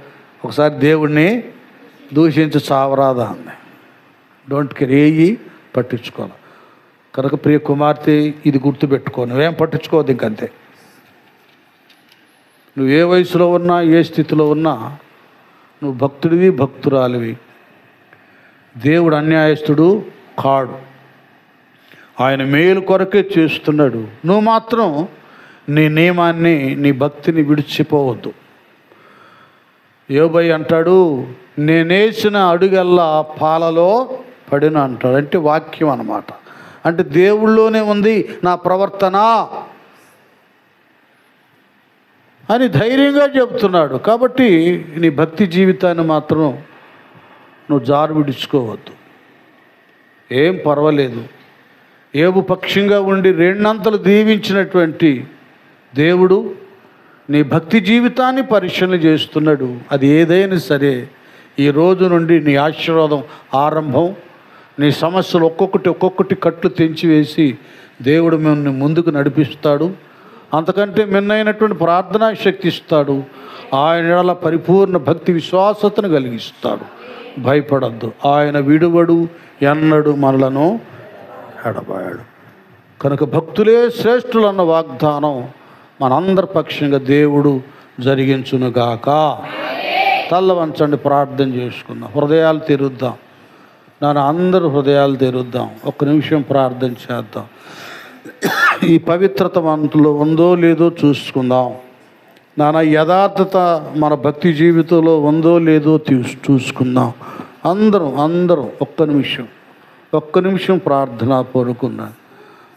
ఒకసారి దేవుడిని దూషించి చావరాదా అంది. డోంట్ కేర్, ఏయి పట్టించుకోవాలి. కనుక ప్రియ కుమార్తె, ఇది గుర్తుపెట్టుకో, నువ్వేం పట్టించుకోవద్దు ఇంకంతే. నువ్వు ఏ వయసులో ఉన్నా, ఏ స్థితిలో ఉన్నా, నువ్వు భక్తుడివి, భక్తురాలివి. దేవుడు అన్యాయస్తుడు కాడు. ఆయన మేలు కొరకే చేస్తున్నాడు. నువ్వు మాత్రం నీ నియమాన్ని, నీ భక్తిని విడిచిపోవద్దు. యోబు అంటాడు, నేనేసిన అడుగల్లా పాలలో పడిన అంటాడు. అంటే వాక్యం అన్నమాట. అంటే దేవుళ్ళలోనే ఉంది నా ప్రవర్తన అని ధైర్యంగా చెబుతున్నాడు. కాబట్టి నీ భక్తి జీవితాన్ని మాత్రం నువ్వు జారు విడుచుకోవద్దు. ఏం పర్వాలేదు. యోబు పక్షంగా ఉండి రెండంతలు దీవించినటువంటి దేవుడు నీ భక్తి జీవితాన్ని పరిశీలన చేస్తున్నాడు. అది ఏదైనా సరే, ఈ రోజు నుండి నీ ఆశీర్వాదం ఆరంభం. నీ సమస్యలు ఒక్కొక్కటి కట్లు తెంచివేసి దేవుడు మిమ్మల్ని ముందుకు నడిపిస్తాడు. అంతకంటే మిన్నైనటువంటి ప్రార్థనా శక్తి ఇస్తాడు. ఆయన ఎడల పరిపూర్ణ భక్తి విశ్వాసతను కలిగిస్తాడు. భయపడద్దు. ఆయన విడువడు, ఎన్నడు మనలను ఎడబాయాడు. కనుక భక్తులే శ్రేష్ఠులన్న వాగ్దానం మనందరి పక్షంగా దేవుడు జరిగించునుగాక. తల్ల వంచండి, ప్రార్థన చేసుకుందాం. హృదయాలు తెరుద్దాం. అందరూ హృదయాలు తెరుద్దాం. ఒక్క నిమిషం ప్రార్థన చేద్దాం. ఈ పవిత్రత మనలో ఉందో లేదో చూసుకుందాం. యథార్థత మన భక్తి జీవితంలో ఉందో లేదో చూసుకుందాం. అందరం ఒక్క నిమిషం ప్రార్థన కోరుకున్నాను.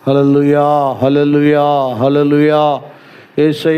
హల్లెలూయా, హల్లెలూయా, హల్లెలూయా. యేసయ్య